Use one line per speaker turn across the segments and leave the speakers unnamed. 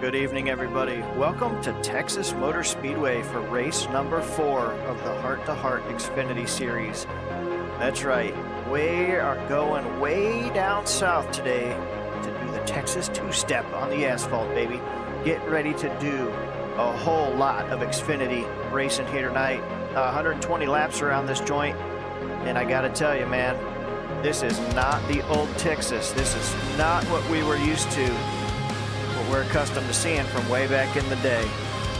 Good evening, everybody. Welcome to Texas Motor Speedway for race number 4 of the Heart to Heart Xfinity Series. That's right, we are going way down south today to do the Texas two-step on the asphalt, baby. Get ready to do a whole lot of Xfinity racing here tonight. 120 laps around this joint, and I gotta tell you, man, this is not the old Texas. This is not what we were used to, what we're accustomed to seeing from way back in the day.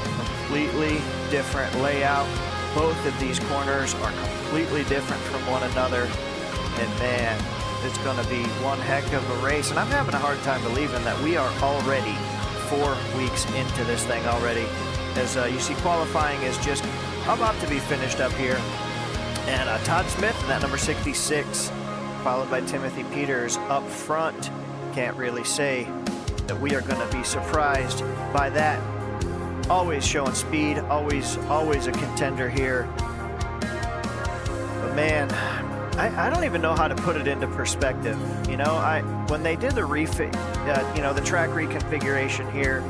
Completely different layout. Both of these corners are completely different from one another. And man, it's going to be one heck of a race. And I'm having a hard time believing that we are already 4 weeks into this thing already. As you see, qualifying is just about to be finished up here. And Todd Smith in that number 66, followed by Timothy Peters up front. Can't really say that we are going to be surprised by that. Always showing speed, always a contender here. But man, I don't even know how to put it into perspective. You know, when they did the the track reconfiguration here,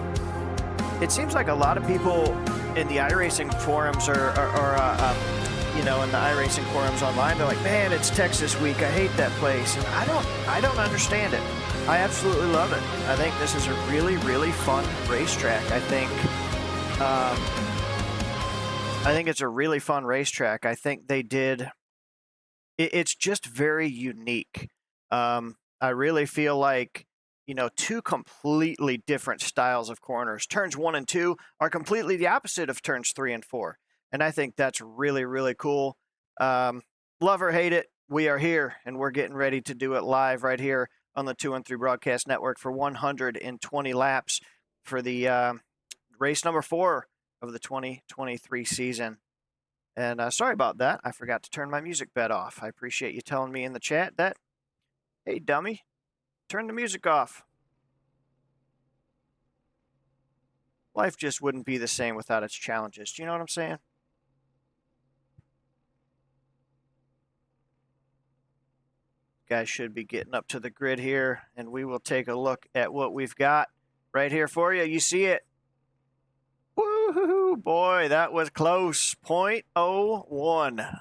it seems like a lot of people in the iRacing forums or in the iRacing forums online, they're like, man, it's Texas week. I hate that place. And I don't understand it. I absolutely love it. I think this is a really, really fun racetrack. I think it's a really fun racetrack. I think they did. It's just very unique. I really feel like, two completely different styles of corners. Turns 1 and 2 are completely the opposite of turns 3 and 4. And I think that's really, really cool. Love or hate it, we are here, and we're getting ready to do it live right here on the 2 and 3 Broadcast Network for 120 laps for the race number 4 of the 2023 season. And sorry about that. I forgot to turn my music bed off. I appreciate you telling me in the chat that, hey, dummy, turn the music off. Life just wouldn't be the same without its challenges. Do you know what I'm saying? Guys should be getting up to the grid here, and we will take a look at what we've got right here for you. You see it. Woo-hoo-hoo, boy, that was close. 0.01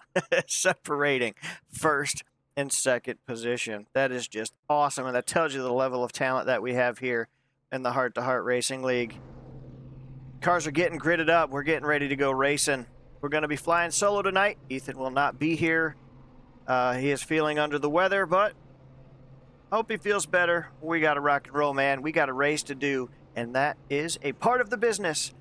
separating first and second position. That is just awesome, and that tells you the level of talent that we have here in the Heart to Heart Racing League. Cars are getting gridded up. We're getting ready to go racing. We're going to be flying solo tonight. Ethan will not be here. He is feeling under the weather, but hope he feels better. We got to rock and roll, man. We got a race to do, and that is a part of the business.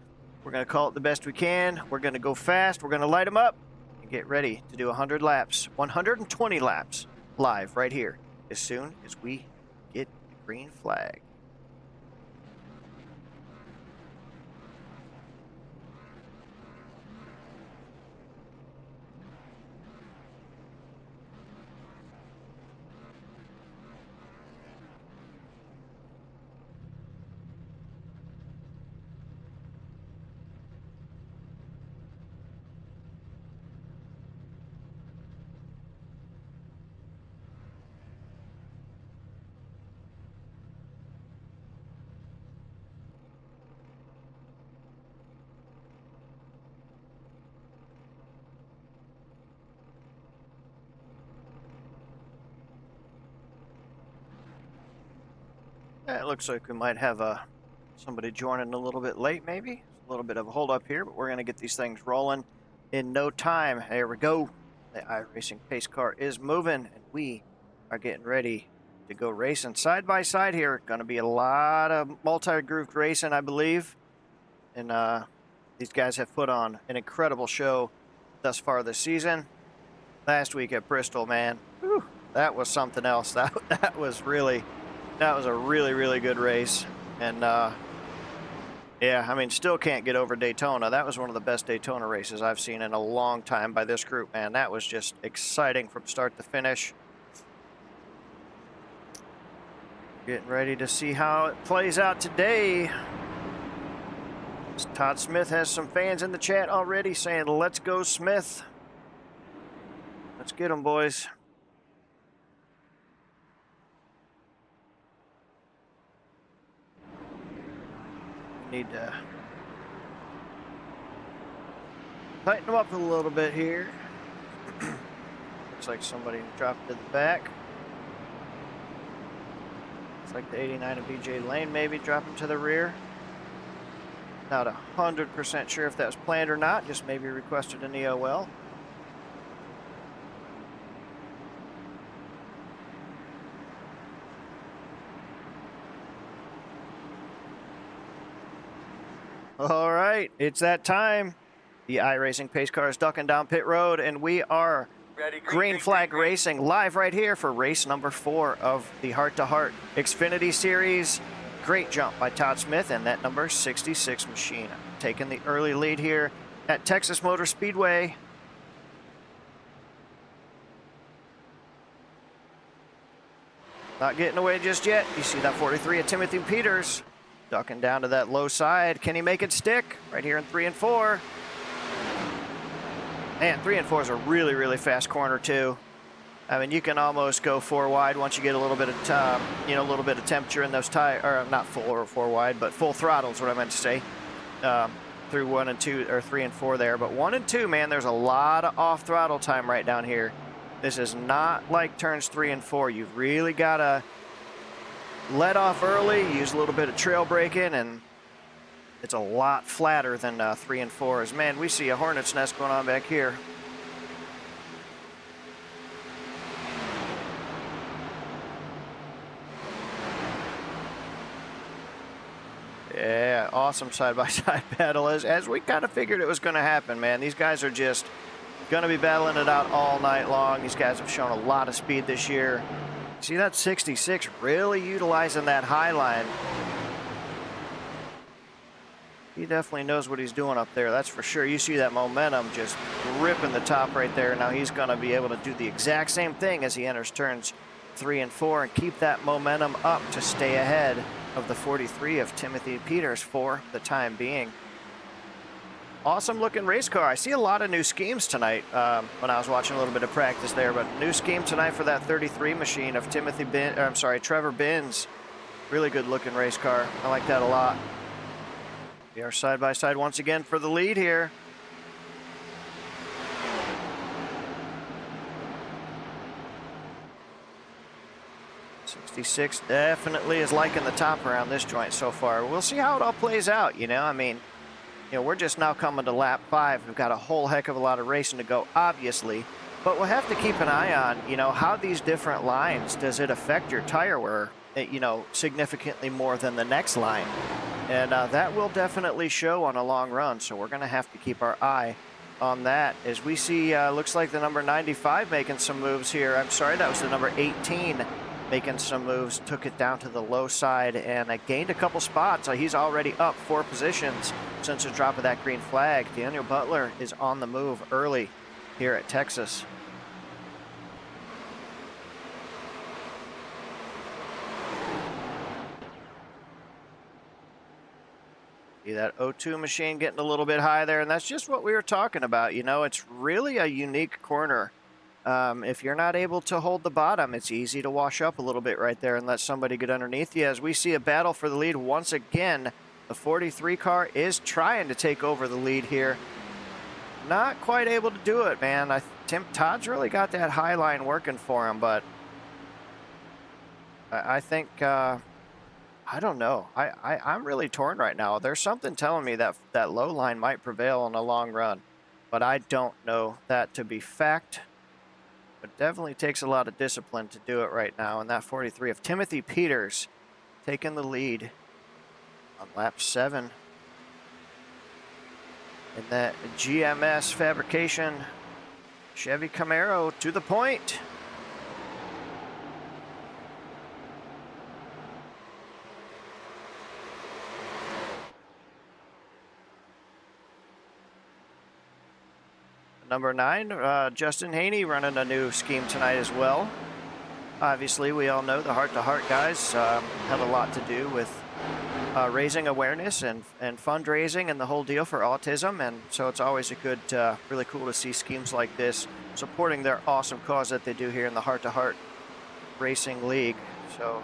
We're going to call it the best we can. We're going to go fast. We're going to light them up and get ready to do 100 laps, 120 laps live right here as soon as we get the green flag. It looks like we might have somebody joining a little bit late, maybe. A little bit of a hold up here, but we're going to get these things rolling in no time. There we go. The iRacing pace car is moving, and we are getting ready to go racing side by side here. Going to be a lot of multi-grooved racing, I believe. And these guys have put on an incredible show thus far this season. Last week at Bristol, man, whew, that was something else. That was a really, really good race. And, yeah, I mean, still can't get over Daytona. That was one of the best Daytona races I've seen in a long time by this group, man. That was just exciting from start to finish. Getting ready to see how it plays out today. Todd Smith has some fans in the chat already saying, let's go, Smith. Let's get them, boys. need to tighten them up a little bit here. Looks like somebody dropped to the back. Looks like the 89 of BJ Lane maybe dropping to the rear. Not 100% sure if that was planned or not, just maybe requested an EOL. All right, it's that time. The iRacing pace car is ducking down pit road, and we are green flag racing live right here for race number 4 of the Heart to Heart Xfinity Series. Great jump by Todd Smith and that number 66 machine. Taking the early lead here at Texas Motor Speedway. Not getting away just yet. You see that 43 of Timothy Peters ducking down to that low side. Can he make it stick? Right here in 3 and 4. And 3 and 4 is a really, really fast corner too. I mean, you can almost go 4 wide once you get a little bit of, a little bit of temperature in those tires, or not full or 4 wide, but full throttle is what I meant to say. Through 1 and 2 or 3 and 4 there, but 1 and 2, man, there's a lot of off throttle time right down here. This is not like turns 3 and 4. You've really got to let off early, use a little bit of trail braking, and it's a lot flatter than 3 and 4s. Man, we see a hornet's nest going on back here. Yeah, awesome side-by-side battle, as we kind of figured it was going to happen, man. These guys are just going to be battling it out all night long. These guys have shown a lot of speed this year. See that 66 really utilizing that high line. He definitely knows what he's doing up there, that's for sure. You see that momentum just ripping the top right there. Now he's going to be able to do the exact same thing as he enters turns 3 and 4 and keep that momentum up to stay ahead of the 43 of Timothy Peters for the time being. Awesome looking race car. I see a lot of new schemes tonight when I was watching a little bit of practice there, but new scheme tonight for that 33 machine of Trevor Binns. Really good looking race car. I like that a lot. We are side by side once again for the lead here. '66 definitely is liking the top around this joint so far. We'll see how it all plays out, you know. I mean, we're just now coming to lap 5. We've got a whole heck of a lot of racing to go, obviously. But we'll have to keep an eye on, how these different lines, does it affect your tire wear, significantly more than the next line? And that will definitely show on a long run. So we're going to have to keep our eye on that. As we see, looks like the number 95 making some moves here. I'm sorry, that was the number 18 making some moves. Took it down to the low side and gained a couple spots. He's already up 4 positions since the drop of that green flag. Daniel Butler is on the move early here at Texas. See that O2 machine getting a little bit high there, and that's just what we were talking about. It's really a unique corner. If you're not able to hold the bottom, it's easy to wash up a little bit right there and let somebody get underneath you. As we see a battle for the lead once again, the 43 car is trying to take over the lead here. Not quite able to do it, man. Todd's really got that high line working for him, but I think, I don't know. I'm really torn right now. There's something telling me that that low line might prevail in the long run, but I don't know that to be fact. It definitely takes a lot of discipline to do it right now. And that 43 of Timothy Peters taking the lead on lap 7. And that GMS Fabrication Chevy Camaro to the point. Number 9, Justin Haney running a new scheme tonight as well. Obviously, we all know the Heart to Heart guys have a lot to do with raising awareness and fundraising and the whole deal for autism. And so it's always a good, really cool to see schemes like this supporting their awesome cause that they do here in the Heart to Heart Racing League. So,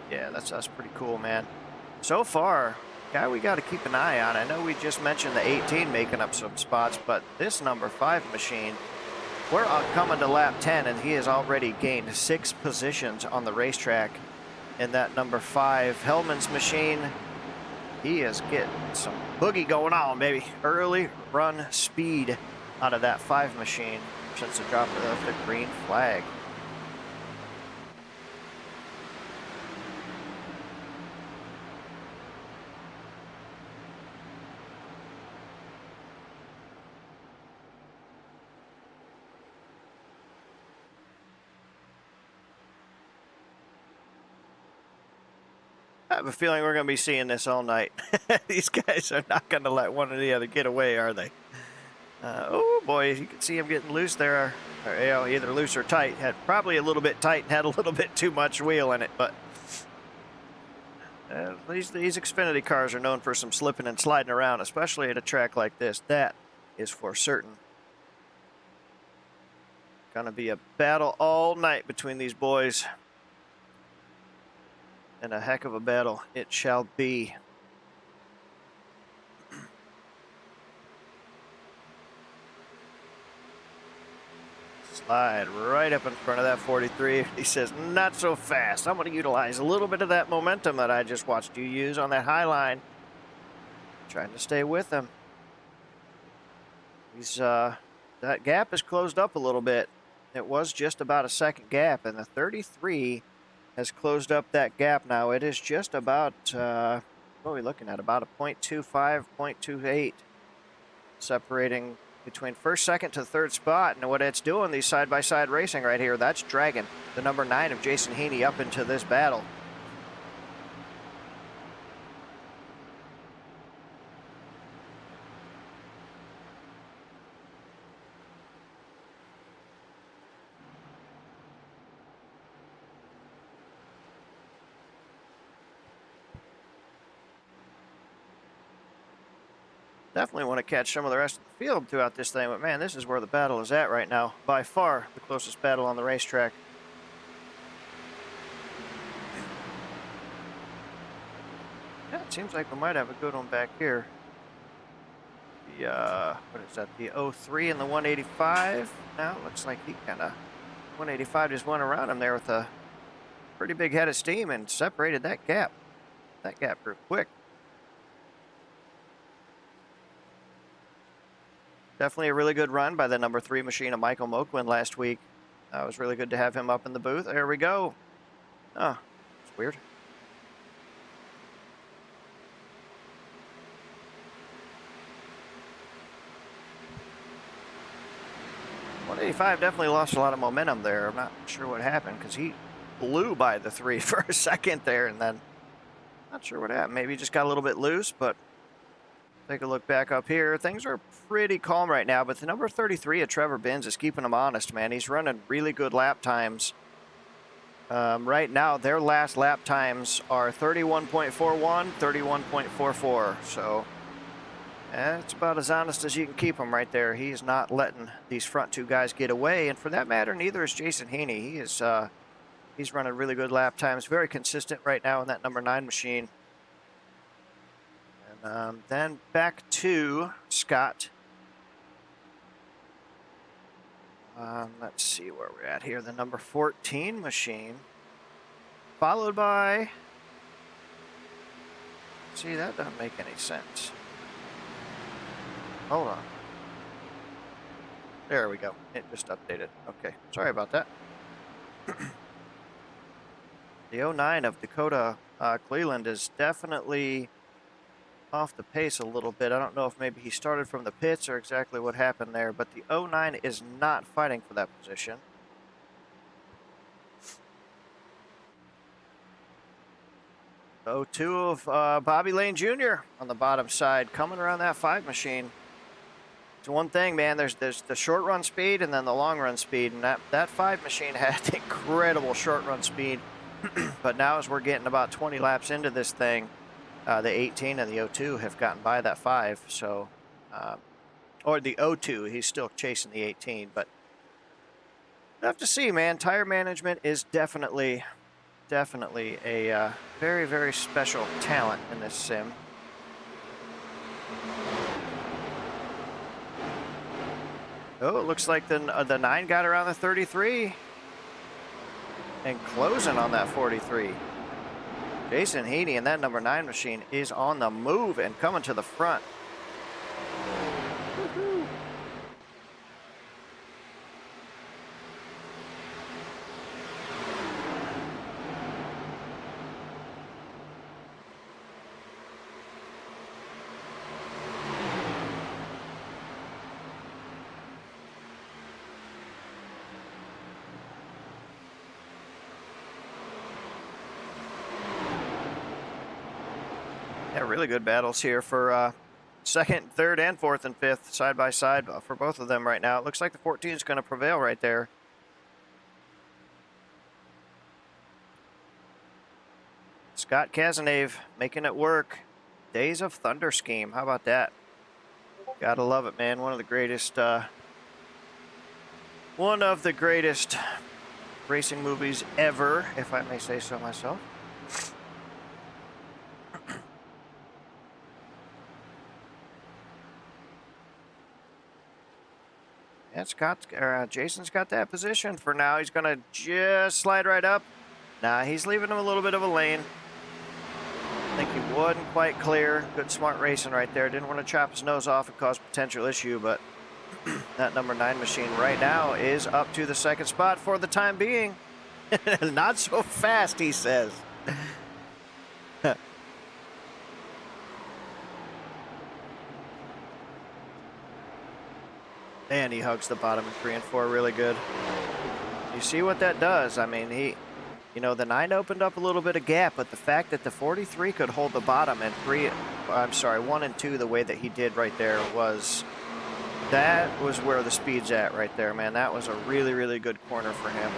yeah, that's pretty cool, man. So far, guy we got to keep an eye on. I know we just mentioned the 18 making up some spots, but this number 5 machine, we're coming to lap 10, and he has already gained 6 positions on the racetrack in that number 5 Hellman's machine. He is getting some boogie going on, baby. Early run speed out of that 5 machine since the drop of the green flag. I have a feeling we're going to be seeing this all night. These guys are not going to let one or the other get away, are they? Oh boy, you can see him getting loose there. Or, you know, either loose or tight. Had probably a little bit tight and had a little bit too much wheel in it, but these Xfinity cars are known for some slipping and sliding around, especially at a track like this. That is for certain. Gonna be a battle all night between these boys. And a heck of a battle it shall be. Slide right up in front of that 43. He says, not so fast. I'm going to utilize a little bit of that momentum that I just watched you use on that high line. Trying to stay with him. He's that gap is closed up a little bit. It was just about a second gap, and the 33 has closed up that gap now. It is just about, what are we looking at? About a 0.25, 0.28 separating between first, second to third spot. And what it's doing, these side-by-side racing right here, that's dragging the number 9 of Jason Heaney up into this battle. Definitely want to catch some of the rest of the field throughout this thing, but man, this is where the battle is at right now. By far the closest battle on the racetrack. Yeah, it seems like we might have a good one back here. The, what is that, the 03 and the 185. Now it looks like he kind of, 185 just went around him there with a pretty big head of steam and separated that gap. That gap pretty quick. Definitely a really good run by the number 3 machine of Michael Moquin last week. It was really good to have him up in the booth. There we go. Oh, it's weird. .185 definitely lost a lot of momentum there. I'm not sure what happened because he blew by the 3 for a second there, and then not sure what happened. Maybe he just got a little bit loose, but take a look back up here. Things are pretty calm right now, but the number 33 of Trevor Binns is keeping him honest, man. He's running really good lap times. Right now, their last lap times are 31.41, 31.44. So it's about as honest as you can keep him right there. He's not letting these front 2 guys get away, and for that matter, neither is Jason Heaney. He is he's running really good lap times, very consistent right now in that number 9 machine. Then back to Scott. Let's see where we're at here. The number 14 machine, followed by, see, that doesn't make any sense. Hold on. There we go. It just updated. Okay, sorry about that. The 09 of Dakota Cleland is definitely off the pace a little bit. I don't know if maybe he started from the pits or exactly what happened there, but the 09 is not fighting for that position. The 02 of Bobby Lane Jr. on the bottom side, coming around that 5 machine. It's one thing, man, there's the short run speed and then the long run speed, and that 5 machine had incredible short run speed. But now as we're getting about 20 laps into this thing, the 18 and the 02 have gotten by that 5, so, or the 02, he's still chasing the 18, but we'll have to see, man. Tire management is definitely a very, very special talent in this sim. Oh, it looks like the 9 got around the 33 and closing on that 43. Jason Heaney and that number 9 machine is on the move and coming to the front. Woo-hoo. Yeah, really good battles here for second, third, and fourth and fifth side by side for both of them right now. It looks like the 14 is going to prevail right there. Scott Cazenave making it work. Days of Thunder scheme. How about that? Gotta love it, man. One of the greatest racing movies ever, if I may say so myself. And Jason's got that position for now. He's gonna just slide right up. Nah, he's leaving him a little bit of a lane. I think he wasn't quite clear. Good smart racing right there. Didn't want to chop his nose off and cause potential issue, but that number 9 machine right now is up to the second spot for the time being. Not so fast, he says. And he hugs the bottom of 3 and 4 really good. You see what that does? I mean, the 9 opened up a little bit of gap, but the fact that the 43 could hold the bottom and 1 and 2 the way that he did right there that was where the speed's at right there, man. That was a really, really good corner for him.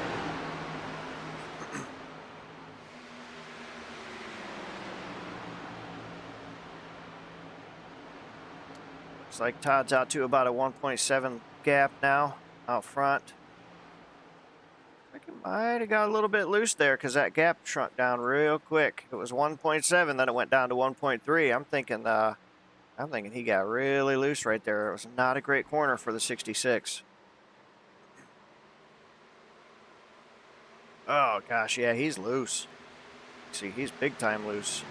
Looks like Todd's out to about a 1.7 gap now out front. I think it might have got a little bit loose there because that gap shrunk down real quick. It was 1.7, then it went down to 1.3. I'm thinking he got really loose right there. It was not a great corner for the 66. Oh gosh, yeah, he's loose. See, he's big time loose.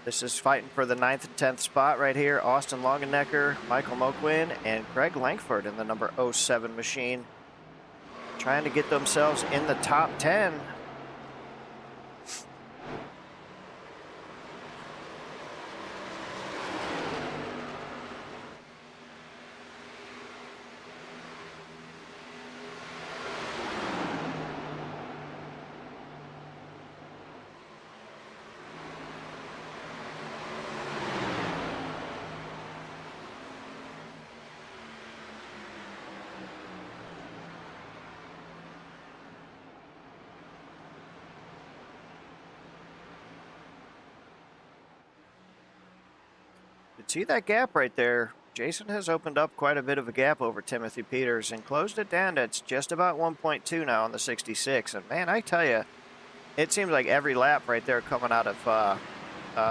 This is fighting for the 9th and 10th spot right here. Austin Longenecker, Michael Moquin, and Greg Langford in the number 07 machine. Trying to get themselves in the top 10. See that gap right there? Jason has opened up quite a bit of a gap over Timothy Peters and closed it down to just about 1.2 now on the 66. And man, I tell you, it seems like every lap right there coming out of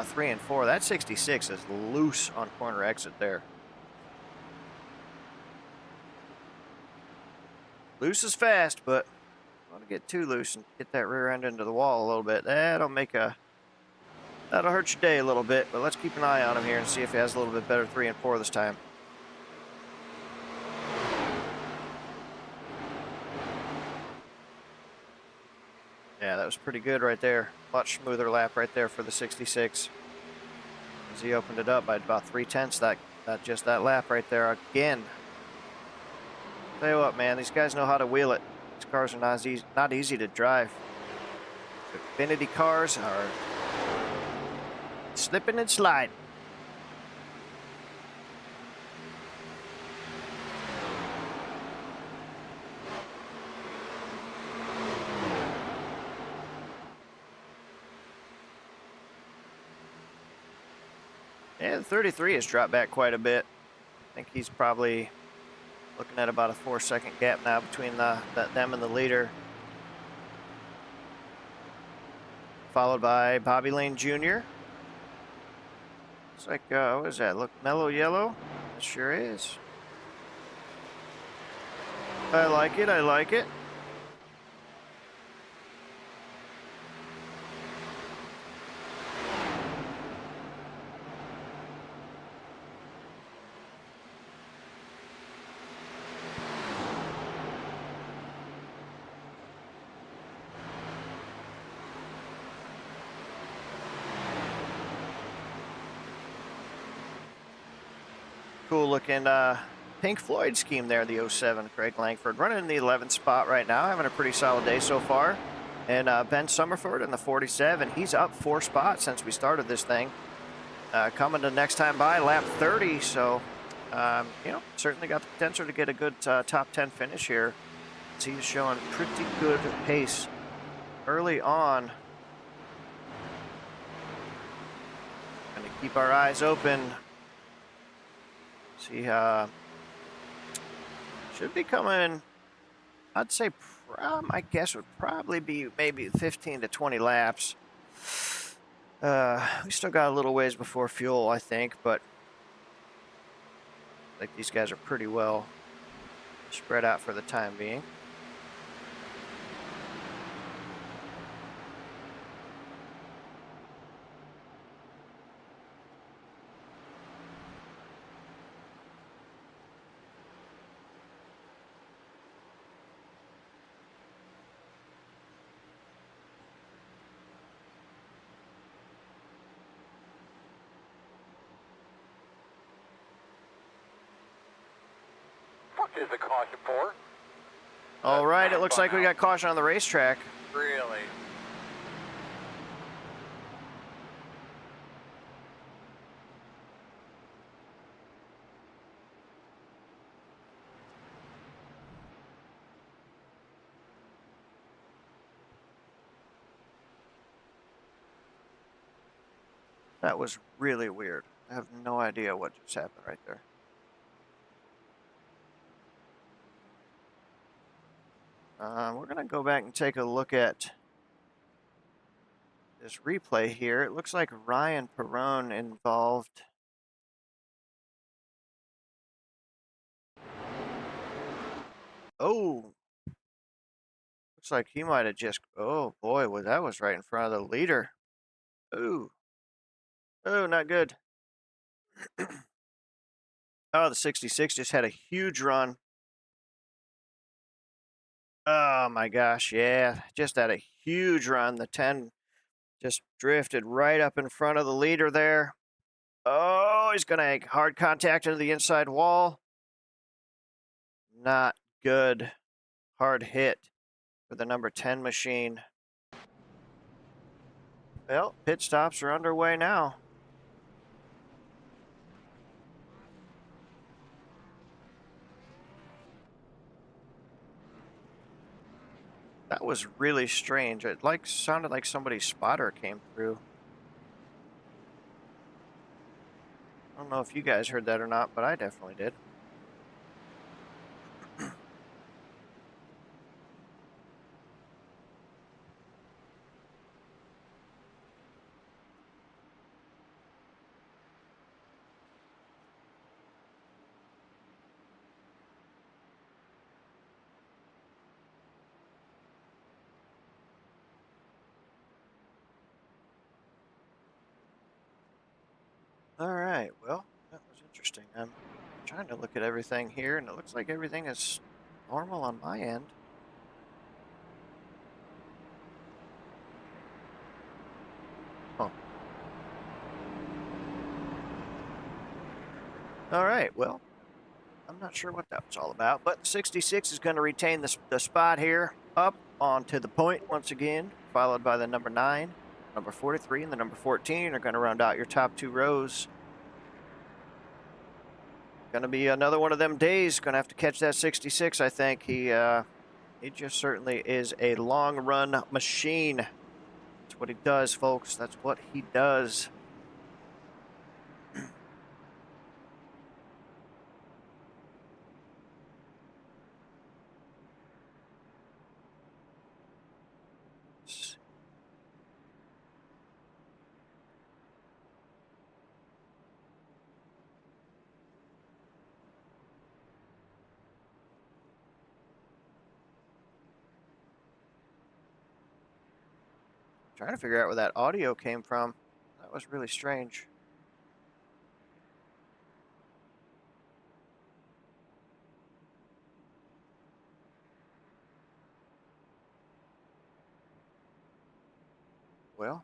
3 and 4, that 66 is loose on corner exit there. Loose is fast, but I want to get too loose and get that rear end into the wall a little bit. That'll hurt your day a little bit, but let's keep an eye on him here and see if he has a little bit better 3 and 4 this time. Yeah, that was pretty good right there. Much smoother lap right there for the 66. As he opened it up by about 3/10 that lap right there again. Tell you what, man, these guys know how to wheel it. These cars are not easy to drive. Xfinity cars are slipping and sliding. And the 33 has dropped back quite a bit. I think he's probably looking at about a 4-second gap now between them and the leader. Followed by Bobby Lane Jr. Looks like, what is that? Look, mellow yellow? It sure is. I like it, I like it. Cool looking Pink Floyd scheme there, the 07 Craig Langford. Running in the 11th spot right now, having a pretty solid day so far. And Ben Summerford in the 47. He's up 4 spots since we started this thing. Coming to next time by, lap 30. So, you know, certainly got the potential to get a good top 10 finish here. So he's showing pretty good pace early on. Gonna keep our eyes open. See, should be coming, I'd say, my guess would probably be maybe 15 to 20 laps. We still got a little ways before fuel, I think, but I think these guys are pretty well spread out for the time being.
What is the caution for?
All right, it looks like we got caution on the racetrack.
Really?
That was really weird. I have no idea what just happened right there. We're going to go back and take a look at this replay here. It looks like Ryan Perrone involved. Oh, looks like he might have just, oh boy, well, that was right in front of the leader. Ooh. Oh, not good. Oh, the 66 just had a huge run. Oh my gosh, yeah, just had a huge run. The 10 just drifted right up in front of the leader there. Oh, he's going to make hard contact into the inside wall. Not good. Hard hit for the number 10 machine. Well, pit stops are underway now. That was really strange. It sounded like somebody's spotter came through. I don't know if you guys heard that or not, but I definitely did. All right, well, that was interesting. I'm trying to look at everything here, and it looks like everything is normal on my end. Huh. All right, well, I'm not sure what that was all about, but 66 is going to retain the spot here up onto the point once again, followed by the number 9, number 43, and the number 14 are going to round out your top 2 rows. Going to be another one of them days. Going to have to catch that 66, I think. He just certainly is a long run machine. That's what he does, folks. That's what he does. Trying to figure out where that audio came from. That was really strange. Well,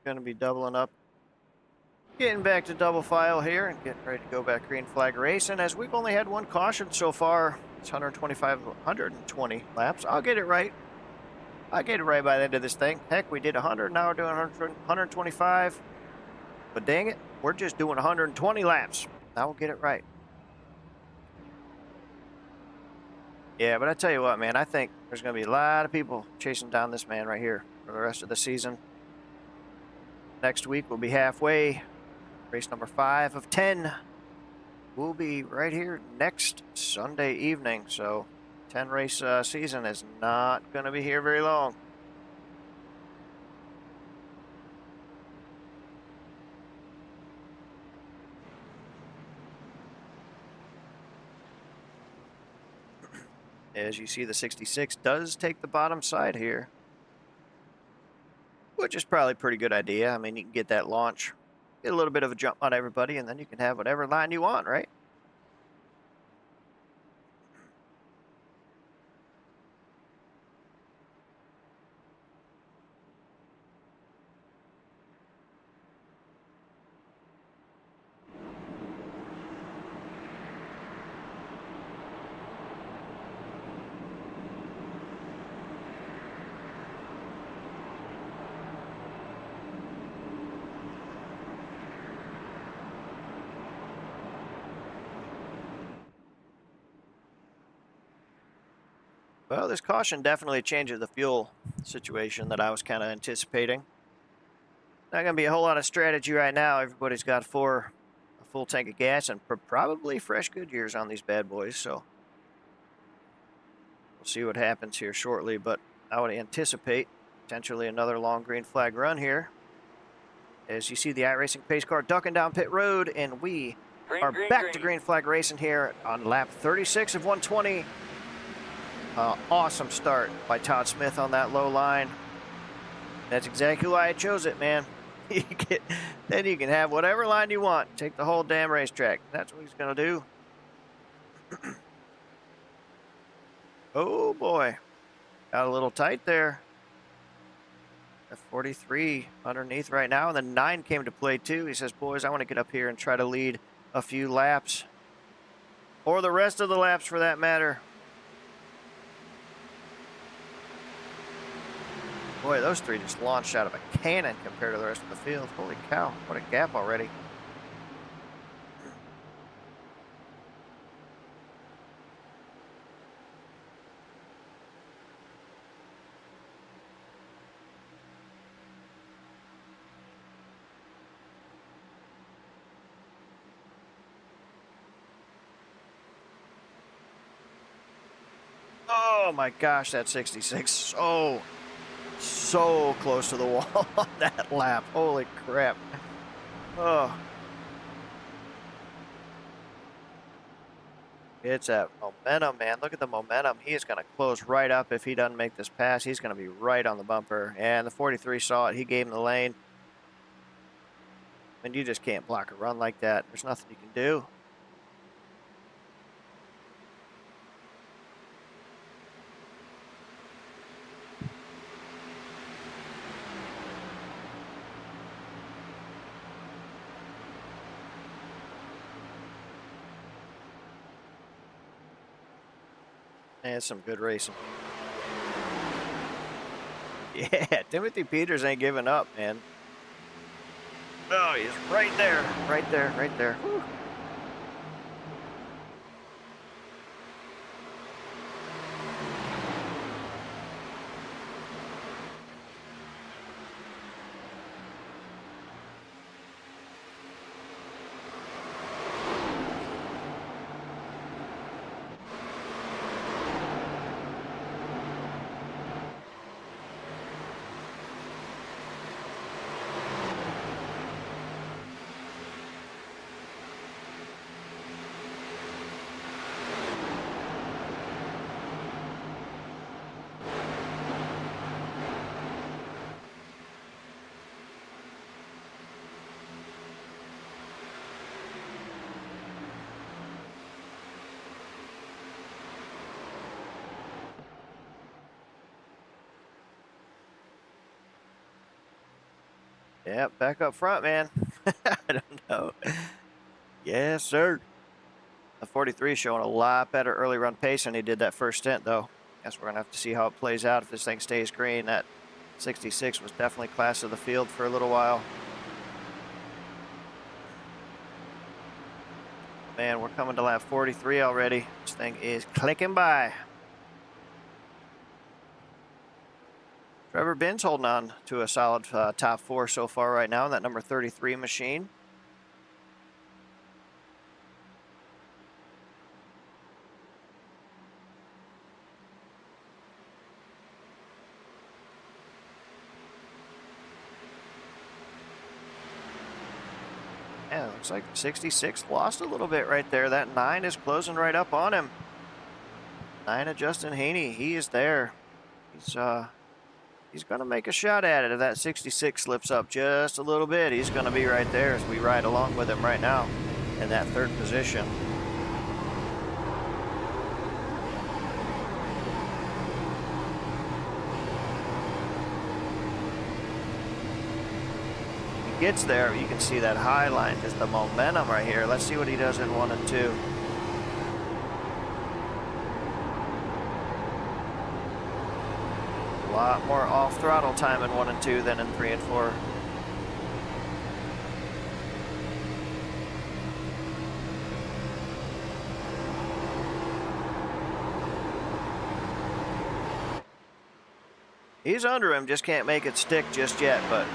going to be doubling up. Getting back to double file here and getting ready to go back green flag racing as we've only had one caution so far. It's 120 laps. I'll get it right. I'll get it right by the end of this thing. Heck, we did 100, now we're doing 125. But dang it, we're just doing 120 laps. Now we'll get it right. Yeah, but I tell you what, man, I think there's going to be a lot of people chasing down this man right here for the rest of the season. Next week, we'll be halfway. Race number 5 of 10 will be right here next Sunday evening. So 10 race season is not going to be here very long. As you see, the 66 does take the bottom side here, which is probably a pretty good idea. I mean, you can get that launch, get a little bit of a jump on everybody, and then you can have whatever line you want, right? Well, this caution definitely changes the fuel situation that I was kind of anticipating. Not going to be a whole lot of strategy right now. Everybody's got a full tank of gas and probably fresh Goodyears on these bad boys. So we'll see what happens here shortly. But I would anticipate potentially another long green flag run here. As you see the iRacing pace car ducking down pit road, and we are back to green flag racing here on lap 36 of 120. Awesome start by Todd Smith on that low line. That's exactly why I chose it, man. Then you can have whatever line you want. Take the whole damn racetrack. That's what he's going to do. Oh, boy. Got a little tight there. Got 43 underneath right now, and then 9 came to play, too. He says, boys, I want to get up here and try to lead a few laps. Or the rest of the laps, for that matter. Boy, those 3 just launched out of a cannon compared to the rest of the field. Holy cow, what a gap already. Oh my gosh, that 66 so close to the wall on that lap. Holy crap. Oh. It's that momentum, man. Look at the momentum. He is going to close right up if he doesn't make this pass. He's going to be right on the bumper. And the 43 saw it. He gave him the lane. And you just can't block a run like that. There's nothing you can do. And some good racing. Yeah, Timothy Peters ain't giving up, man. Oh, he's right there, right there, right there. Whew. Yeah, back up front, man. I don't know. Yes, sir. The 43 is showing a lot better early run pace than he did that first stint, though. Guess we're going to have to see how it plays out if this thing stays green. That 66 was definitely class of the field for a little while. Man, we're coming to lap 43 already. This thing is clicking by. Trevor Bin's holding on to a solid top 4 so far right now in that number 33 machine. Yeah, looks like 66 lost a little bit right there. That 9 is closing right up on him. 9 of Justin Haney, he is there. He's going to make a shot at it. If that 66 slips up just a little bit, he's going to be right there as we ride along with him right now in that 3rd position. He gets there, you can see that high line, just the momentum right here. Let's see what he does in 1 and 2. A lot more off throttle time in 1 and 2 than in 3 and 4. He's under him, just can't make it stick just yet, but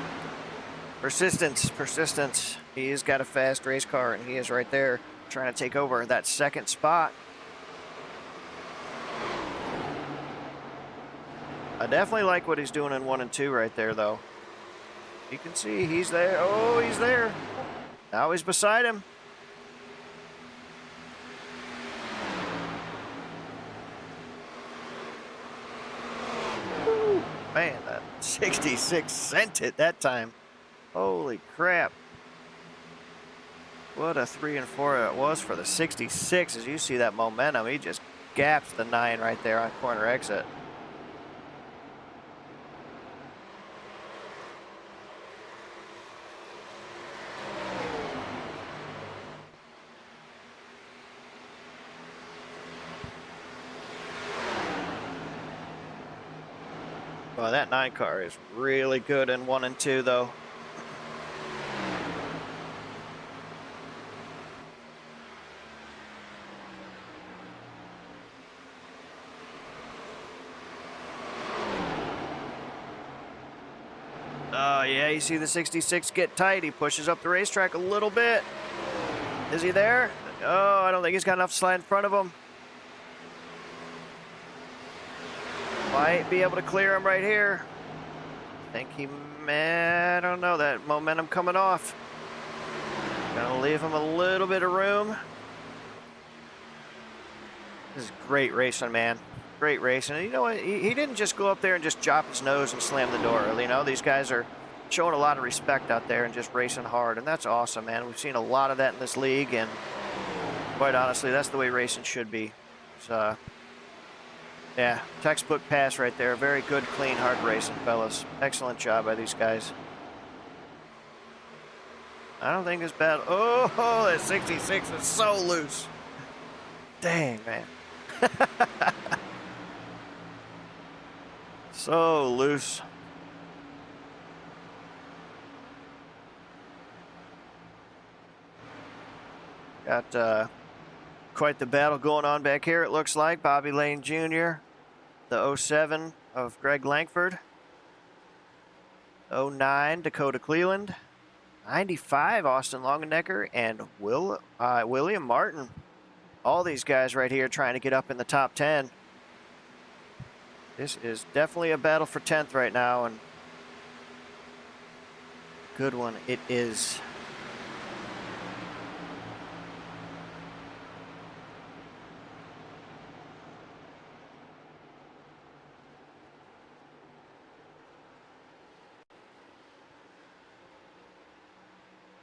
persistence. He's got a fast race car, and he is right there trying to take over that 2nd spot. I definitely like what he's doing in 1 and 2 right there, though. You can see he's there. Oh, he's there. Now he's beside him. Woo. Man, that 66 sent it that time. Holy crap. What a 3 and 4 it was for the 66. As you see that momentum, he just gaps the 9 right there on corner exit. Well, that 9 car is really good in 1 and 2, though. Oh, yeah, you see the 66 get tight. He pushes up the racetrack a little bit. Is he there? Oh, I don't think he's got enough slide in front of him. Might be able to clear him right here. I think he may, I don't know, that momentum coming off. Gonna leave him a little bit of room. This is great racing, man. Great racing. And you know what? He didn't just go up there and just chop his nose and slam the door. You know, these guys are showing a lot of respect out there and just racing hard, and that's awesome, man. We've seen a lot of that in this league, and quite honestly, that's the way racing should be. So, yeah, textbook pass right there. Very good, clean, hard racing, fellas. Excellent job by these guys. I don't think it's bad. Oh, that 66 is so loose. Dang, man. So loose. Got quite the battle going on back here, it looks like. Bobby Lane Jr., the 07 of Greg Lankford, 09 Dakota Cleland, 95 Austin Longenecker, and William Martin. All these guys right here trying to get up in the top 10. This is definitely a battle for 10th right now, and good one it is.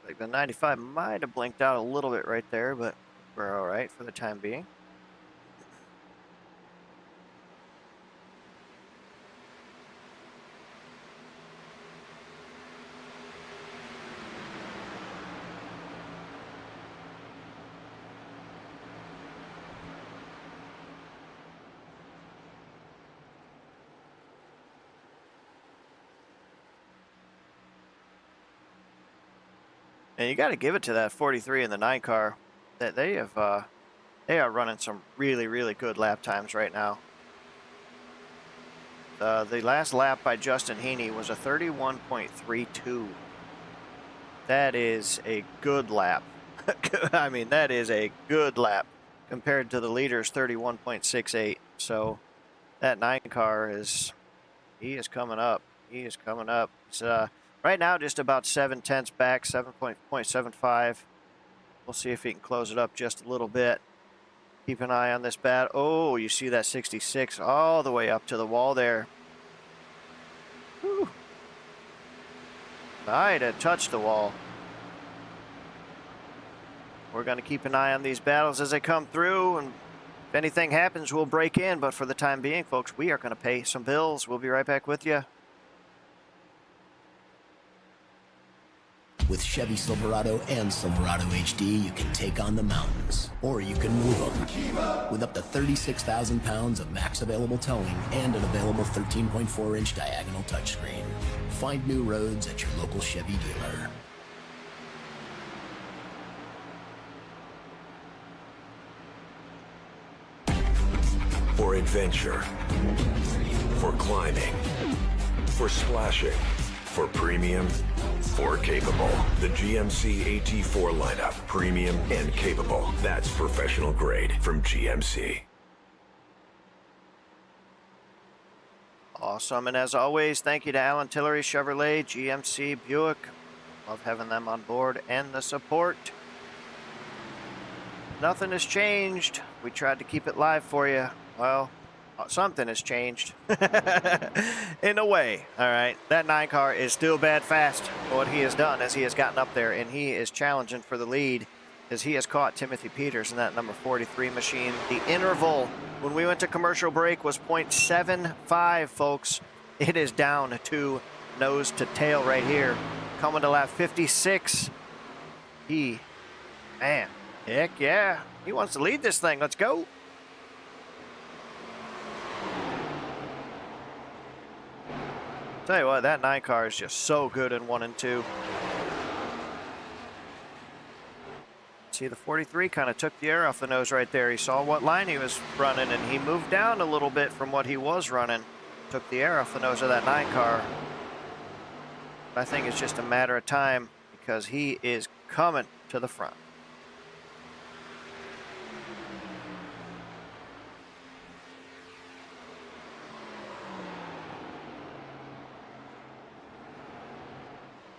Like the 95 might have blinked out a little bit right there, but we're all right for the time being. And you got to give it to that 43 in the 9 car that they are running some really, really good lap times right now. The last lap by Justin Heaney was a 31.32. That is a good lap. I mean, that is a good lap compared to the leader's 31.68. So that 9 car he is coming up. He is coming up. It's right now just about 7/10 back, 7.75. We'll see if he can close it up just a little bit. Keep an eye on this bat. Oh, you see that 66 all the way up to the wall there. Whew. Might have touched the wall. We're going to keep an eye on these battles as they come through, and if anything happens, we'll break in. But for the time being, folks, we are going to pay some bills. We'll be right back with you.
With Chevy Silverado and Silverado HD, you can take on the mountains, or you can move them. With up to 36,000 pounds of max available towing and an available 13.4-inch diagonal touchscreen. Find new roads at your local Chevy dealer.
For adventure, for climbing, for splashing, for premium, for capable. The GMC AT4 lineup, premium and capable. That's professional grade from GMC.
Awesome, and as always, thank you to Alan Tillery, Chevrolet, GMC, Buick. Love having them on board and the support. Nothing has changed. We tried to keep it live for you. Well, something has changed. In a way, all right. That 9 car is still bad fast. What he has done is he has gotten up there, and he is challenging for the lead as he has caught Timothy Peters in that number 43 machine. The interval when we went to commercial break was 0.75, folks. It is down to nose to tail right here. Coming to lap 56. Man, heck yeah. He wants to lead this thing. Let's go. Tell you what, that 9 car is just so good in 1 and 2. See, the 43 kind of took the air off the nose right there. He saw what line he was running, and he moved down a little bit from what he was running. Took the air off the nose of that 9 car. I think it's just a matter of time because he is coming to the front.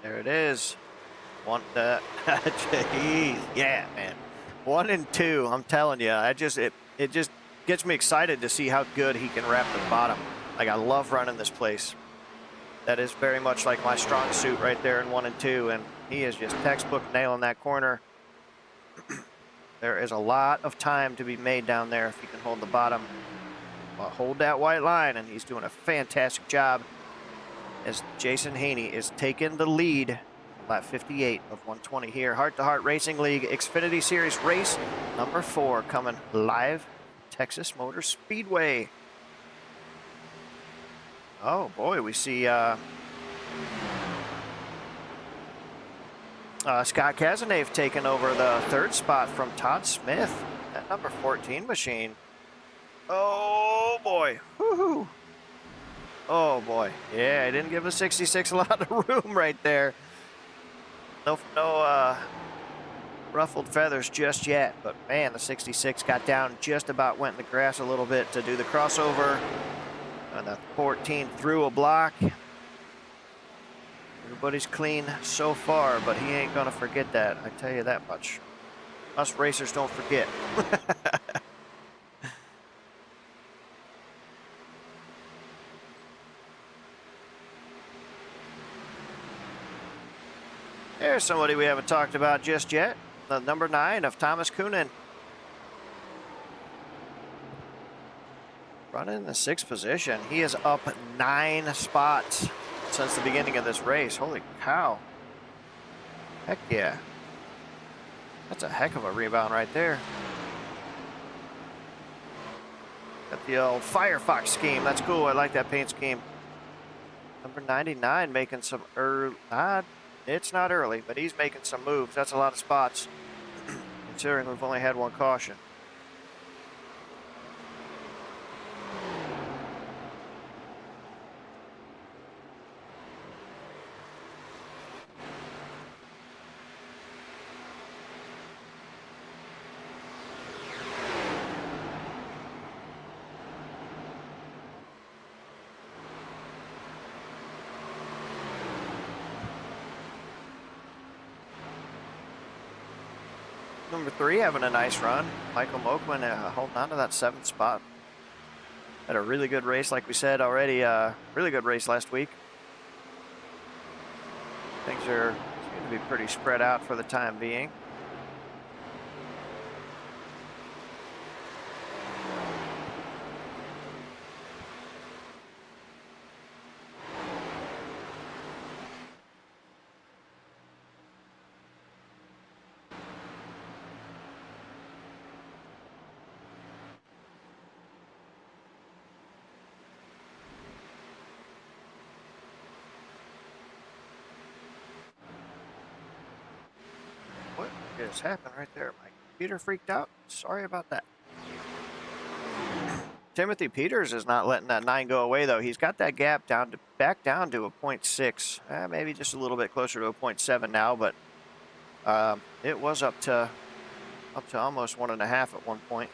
There it is. Jeez, yeah, man. 1 and 2. I'm telling you, it just gets me excited to see how good he can wrap the bottom. Like, I love running this place. That is very much like my strong suit right there in 1 and 2, and he is just textbook nailing that corner. There is a lot of time to be made down there if he can hold the bottom. Well, hold that white line, and he's doing a fantastic job as Jason Haney is taking the lead. Lap 58 of 120 here. Heart to Heart Racing League Xfinity Series race number 4 coming live Texas Motor Speedway. Oh boy, we see Scott Kazanave taking over the 3rd spot from Todd Smith. That number 14 machine. Oh boy. Woohoo. Oh boy. Yeah, I didn't give the 66 a lot of room right there. No ruffled feathers just yet, but man, the 66 got down, just about went in the grass a little bit to do the crossover, and the 14 through a block. Everybody's clean so far, but he ain't gonna forget that, I tell you that much. Us racers don't forget. There's somebody we haven't talked about just yet. The number 9 of Thomas Coonan. Running in the 6th position. He is up 9 spots since the beginning of this race. Holy cow. Heck yeah. That's a heck of a rebound right there. Got the old Firefox scheme. That's cool. I like that paint scheme. Number 99 making some It's not early, but he's making some moves. That's a lot of spots, considering we've only had one caution. Number 3 having a nice run. Michael Mokman holding on to that 7th spot. Had a really good race, like we said already. Really good race last week. Things are seem to be pretty spread out for the time being. What just happened right there? My computer freaked out. Sorry about that. Timothy Peters is not letting that 9 go away, though. He's got that gap back down to a 0.6, maybe just a little bit closer to a 0.7 now, but it was up to almost 1.5 at one point.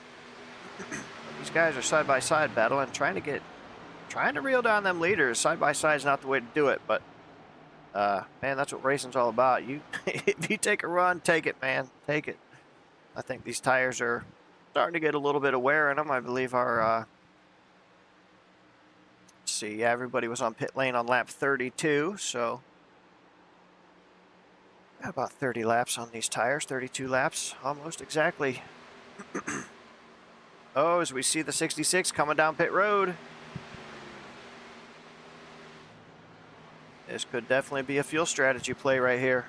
These guys are side by side battling, trying to reel down them leaders. Side by side is not the way to do it, but man, that's what racing's all about. If you take a run, take it, man, take it. I think these tires are starting to get a little bit of wear in them. I believe our let's see, yeah, everybody was on pit lane on lap 32, so got about 30 laps on these tires, 32 laps, almost exactly. Oh, as we see the 66 coming down pit road. This could definitely be a fuel strategy play right here.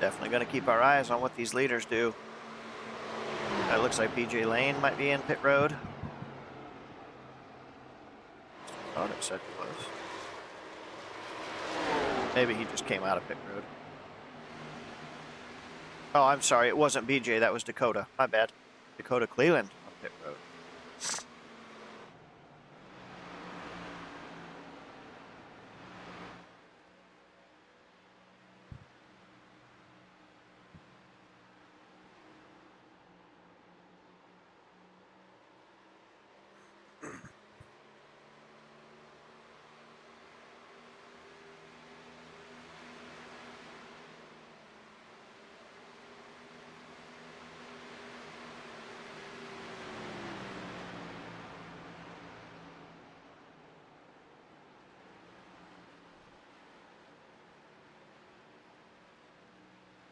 Definitely going to keep our eyes on what these leaders do. It looks like BJ Lane might be in pit road. Thought it said he was. Maybe he just came out of pit road. Oh, I'm sorry. It wasn't BJ. That was Dakota. My bad. Dakota Cleland on pit road.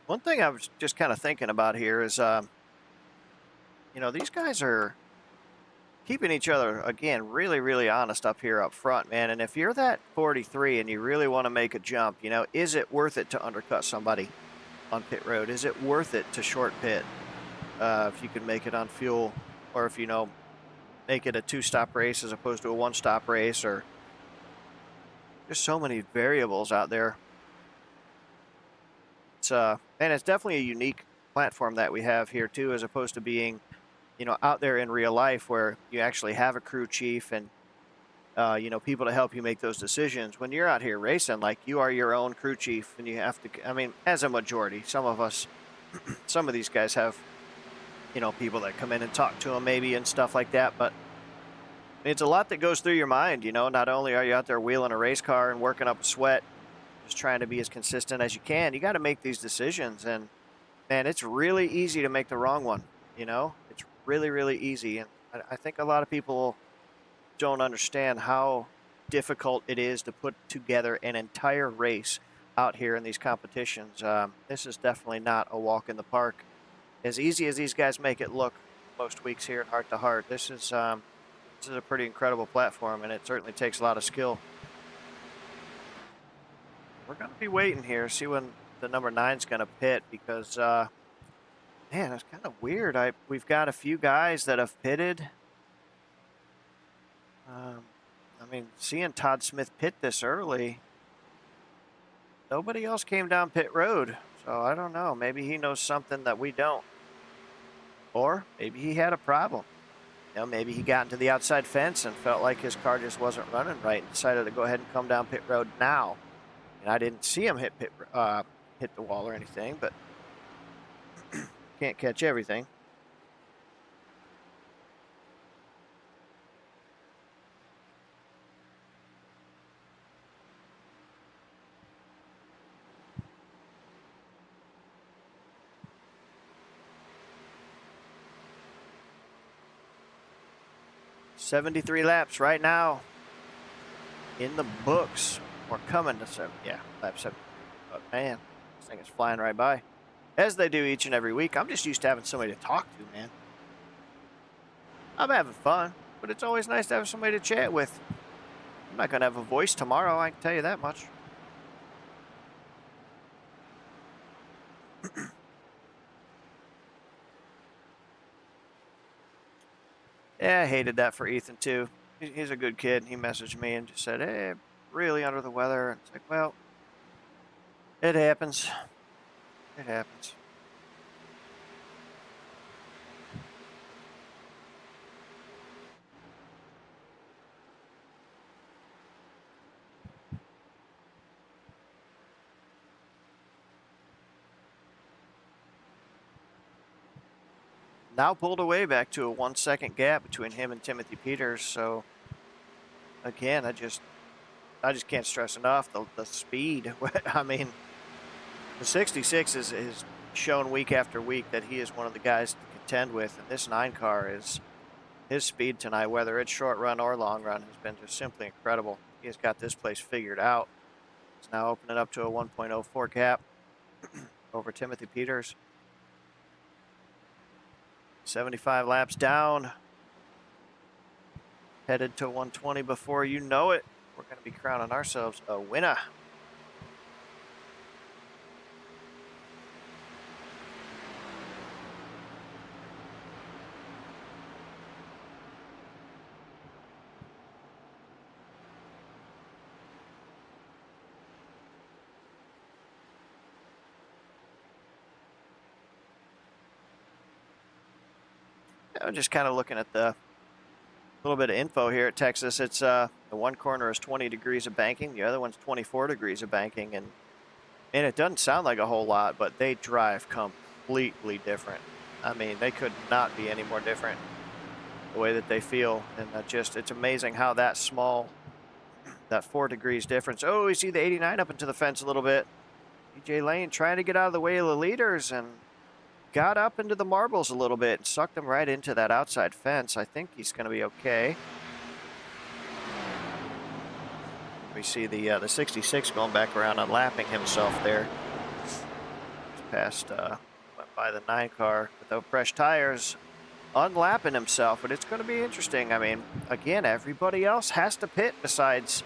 One thing I was just kind of thinking about here is, you know, these guys are keeping each other, again, really, really honest up here up front, man. And if you're that 43 and you really want to make a jump, you know, is it worth it to undercut somebody on pit road? Is it worth it to short pit if you can make it on fuel, or if, you know, make it a 2-stop race as opposed to a 1-stop race, or there's so many variables out there. It's and it's definitely a unique platform that we have here too, as opposed to being, you know, out there in real life where you actually have a crew chief and you know, people to help you make those decisions. When you're out here racing, like, you are your own crew chief, and you have to, I mean, as a majority, some of us, some of these guys have, you know, people that come in and talk to them maybe and stuff like that, but it's a lot that goes through your mind, you know. Not only are you out there wheeling a race car and working up a sweat, just trying to be as consistent as you can, you got to make these decisions. And And it's really easy to make the wrong one, It's really, really easy. And I think a lot of people don't understand how difficult it is to put together an entire race out here in these competitions. This is definitely not a walk in the park. As easy as these guys make it look most weeks here at Heart to Heart, this is a pretty incredible platform, and it certainly takes a lot of skill. We're going to be waiting here, see when the number 9's going to pit, because man, it's kind of weird. We've got a few guys that have pitted. I mean, seeing Todd Smith pit this early, nobody else came down pit road. So I don't know. Maybe he knows something that we don't. Or maybe he had a problem. Maybe he got into the outside fence and felt like his car just wasn't running right and decided to go ahead and come down pit road now. And I didn't see him hit the wall or anything, but can't catch everything. $73 laps right now in the books. We're coming to lap 7. But man, this thing is flying right by, as they do each and every week. I'm just used to having somebody to talk to, man. I'm having fun, but it's always nice to have somebody to chat with. I'm not going to have a voice tomorrow, I can tell you that much. Yeah, I hated that for Ethan, too. He's a good kid. He messaged me and just said, hey, really under the weather. And it's like, well, it happens. It happens. Now pulled away back to a 1 second gap between him and Timothy Peters. So again, I just can't stress enough the speed. I mean, the 66 is shown week after week that he is one of the guys to contend with, and this 9 car is his speed tonight, whether it's short run or long run, has been just simply incredible. He has got this place figured out. It's now opening up to a 1.04 gap over Timothy Peters. 75 laps down, headed to 120 before you know it. We're going to be crowning ourselves a winner. I'm just kind of looking at the little bit of info here at Texas. It's the one corner is 20 degrees of banking, the other one's 24 degrees of banking, and it doesn't sound like a whole lot, but they drive completely different. I mean, they could not be any more different the way that they feel, and it's amazing how that small, that 4 degrees difference. Oh, we see the 89 up into the fence a little bit. DJ Lane trying to get out of the way of the leaders and got up into the marbles a little bit and sucked him right into that outside fence. I think he's going to be okay. We see the 66 going back around and lapping himself there. Just past, went by the 9 car without fresh tires, unlapping himself. But it's going to be interesting. I mean, again, everybody else has to pit besides,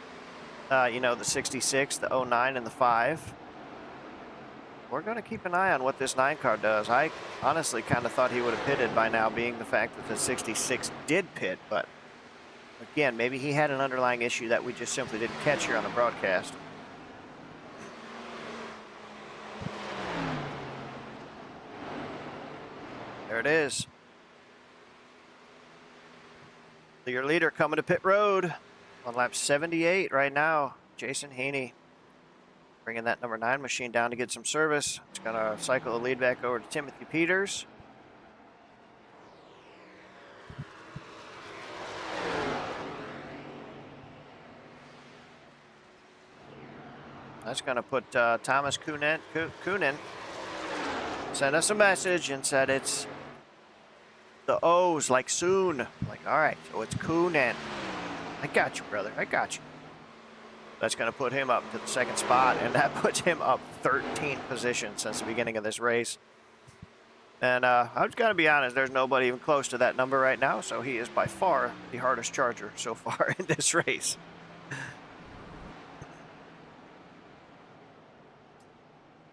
the 66, the 09, and the 5. We're going to keep an eye on what this 9 car does. I honestly kind of thought he would have pitted by now, being the fact that the 66 did pit. But again, maybe he had an underlying issue that we just simply didn't catch here on the broadcast. There it is. Your leader coming to pit road on lap 78 right now, Jason Haney. Bringing that number 9 machine down to get some service. It's going to cycle the lead back over to Timothy Peters. That's going to put Thomas Kunin sent us a message and said it's the O's like soon. I'm like, all right, so it's Coonan. I got you, brother. I got you. That's going to put him up to the second spot, and that puts him up 13 positions since the beginning of this race. And I've got to be honest, there's nobody even close to that number right now, so he is by far the hardest charger so far in this race.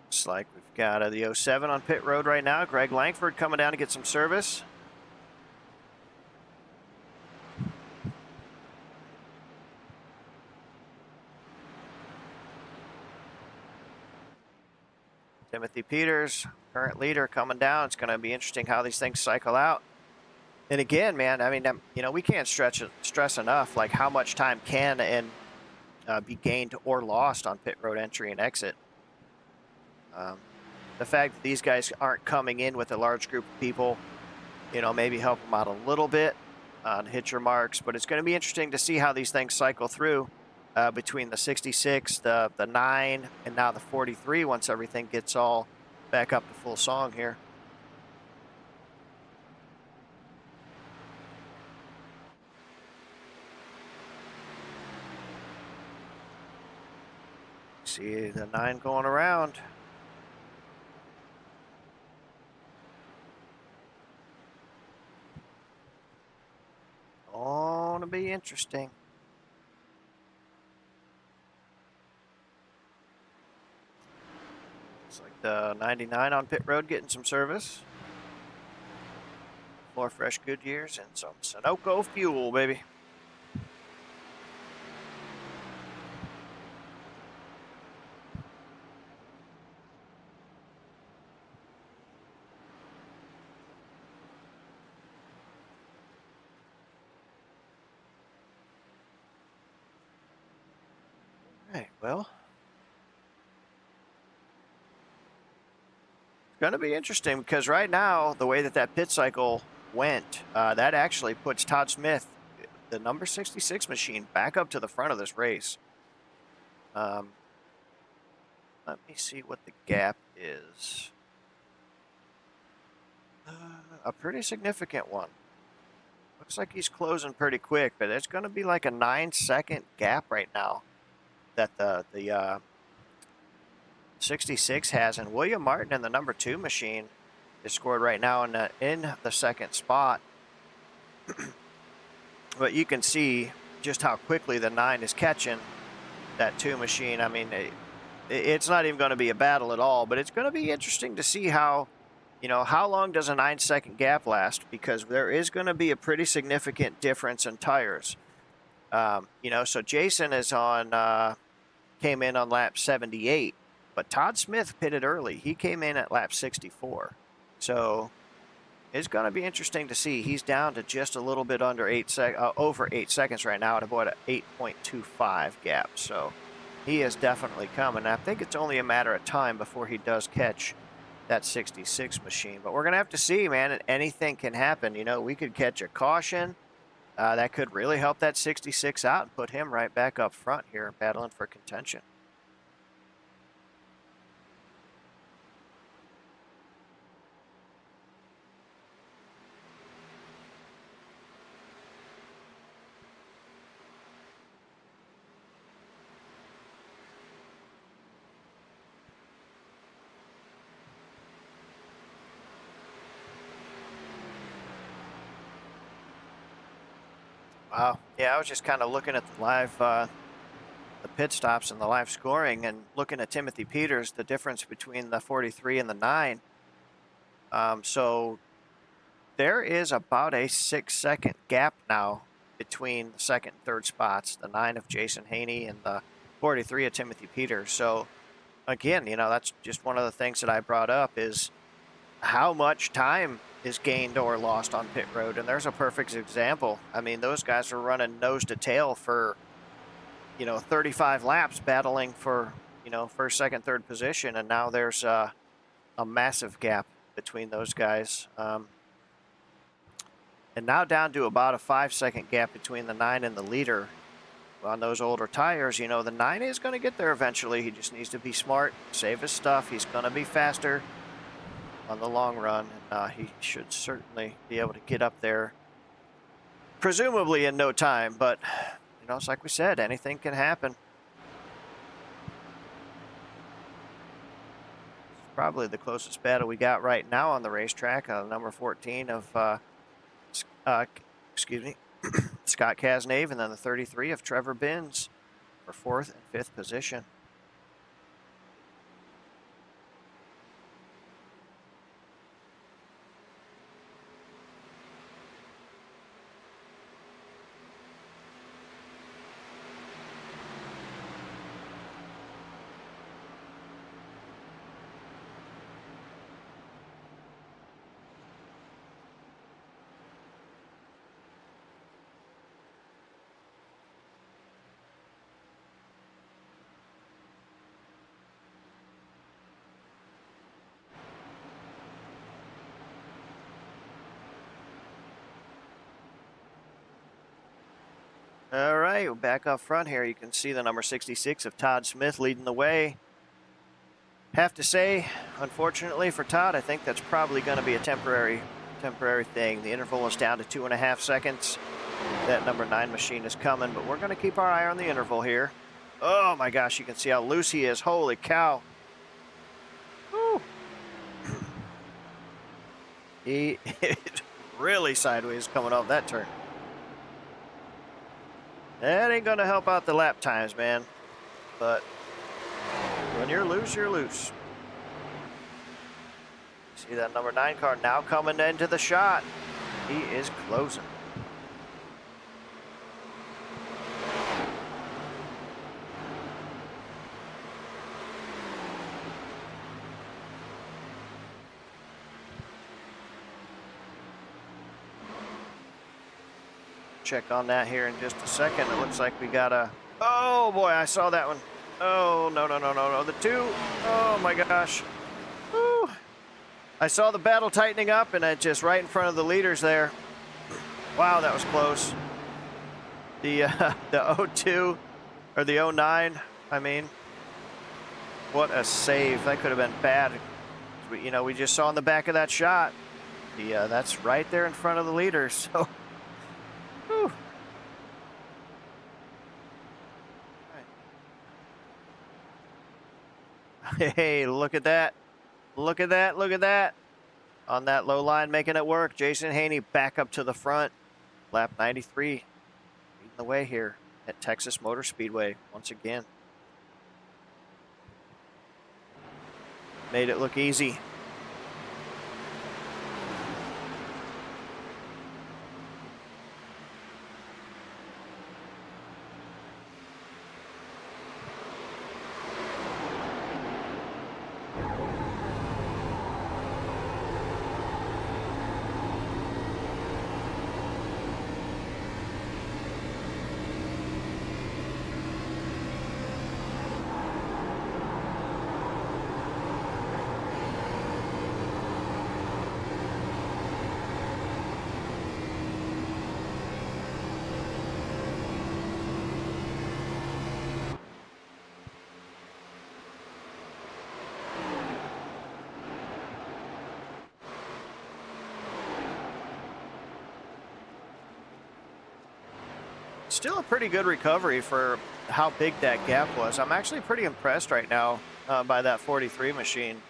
Looks like we've got the 07 on pit road right now. Greg Langford coming down to get some service. Timothy Peters, current leader, coming down. It's going to be interesting how these things cycle out. And again, man, I mean, you know, we can't stress enough like how much time can and be gained or lost on pit road entry and exit. The fact that these guys aren't coming in with a large group of people, you know, maybe help them out a little bit on hitcher marks. But it's going to be interesting to see how these things cycle through. Between the 66, the 9, and now the 43 once everything gets all back up to full song here. See the 9 going around. Gonna be interesting. The 99 on pit road getting some service. More fresh Goodyears and some Sunoco fuel, baby. All right, well. Going to be interesting because right now the way that pit cycle went, that actually puts Todd Smith, the number 66 machine, back up to the front of this race. Let me see what the gap is. A pretty significant one. Looks like he's closing pretty quick, but it's going to be like a 9-second gap right now that the 66 has, and William Martin in the number 2 machine is scored right now in the second spot. But you can see just how quickly the 9 is catching that 2 machine. I mean, it's not even going to be a battle at all, but it's going to be interesting to see how, you know, how long does a 9-second gap last, because there is going to be a pretty significant difference in tires. You know, so Jason is on, came in on lap 78. But Todd Smith pitted early. He came in at lap 64. So it's going to be interesting to see. He's down to just a little bit under over 8 seconds right now at about an 8.25 gap. So he is definitely coming. I think it's only a matter of time before he does catch that 66 machine. But we're going to have to see, man. Anything can happen. You know, we could catch a caution. That could really help that 66 out and put him right back up front here, battling for contention. Wow. Yeah, I was just kind of looking at the live, the pit stops and the live scoring, and looking at Timothy Peters, the difference between the 43 and the 9. So there is about a 6-second gap now between the second and third spots, the 9 of Jason Haney and the 43 of Timothy Peters. So again, you know, that's just one of the things that I brought up is how much time is gained or lost on pit road. And there's a perfect example. I mean, those guys are running nose to tail for, you know, 35 laps battling for, you know, first, second, third position. And now there's a massive gap between those guys. And now down to about a 5-second gap between the 9 and the leader. On those older tires, you know, the 9 is going to get there eventually. He just needs to be smart, save his stuff. He's going to be faster. on the long run, and he should certainly be able to get up there, presumably in no time. But you know, it's like we said, anything can happen. Probably the closest battle we got right now on the racetrack, number 14 of excuse me, Scott Casnave, and then the 33 of Trevor Binns for 4th and 5th position. All right, we're back up front here. You can see the number 66 of Todd Smith leading the way. Have to say, unfortunately for Todd, I think that's probably going to be a temporary thing. The interval is down to 2.5 seconds. That number 9 machine is coming, but we're going to keep our eye on the interval here. Oh my gosh, you can see how loose he is. Holy cow. Woo. He is really sideways coming off that turn. That ain't going to help out the lap times, man. But when you're loose, you're loose. See that number 9 car now coming into the shot. He is closing. Check on that here in just a second. It looks like we got a... Oh boy, I saw that one. Oh, no. The 2. Oh my gosh. Woo. I saw the battle tightening up, and it just right in front of the leaders there. Wow, that was close. The 02 or the 09, I mean. What a save. That could have been bad. We just saw in the back of that shot. That's right there in front of the leaders. So whew. Hey, look at that. Look at that. Look at that. On that low line, making it work. Jason Haney back up to the front. Lap 93. Leading the way here at Texas Motor Speedway once again. Made it look easy. Still a pretty good recovery for how big that gap was. I'm actually pretty impressed right now by that 43 machine.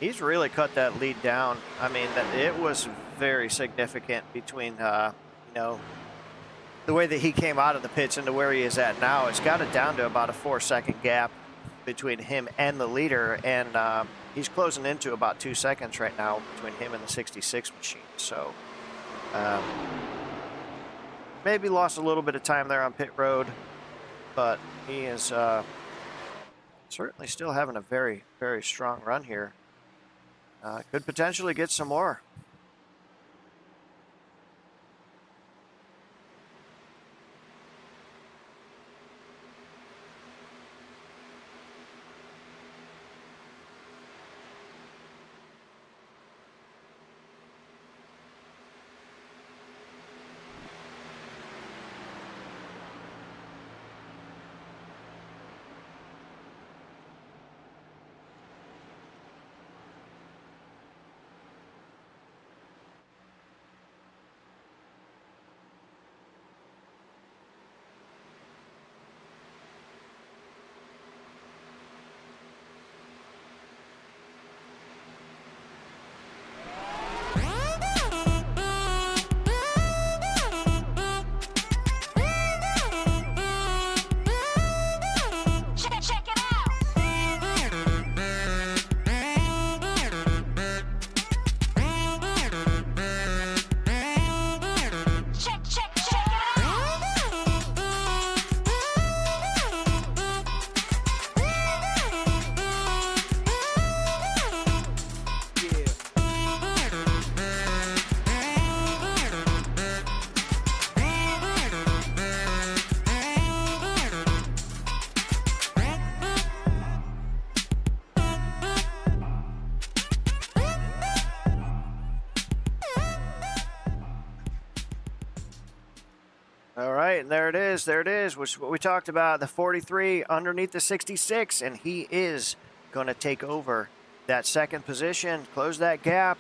He's really cut that lead down. I mean, it was very significant between, the way that he came out of the pits into where he is at now. It's got it down to about a 4-second gap between him and the leader, and he's closing into about 2 seconds right now between him and the 66 machine. So maybe lost a little bit of time there on pit road, but he is certainly still having a very, very strong run here. Could potentially get some more. right, and there it is. There it is, which is what we talked about. The 43 underneath the 66, and he is going to take over that second position, close that gap.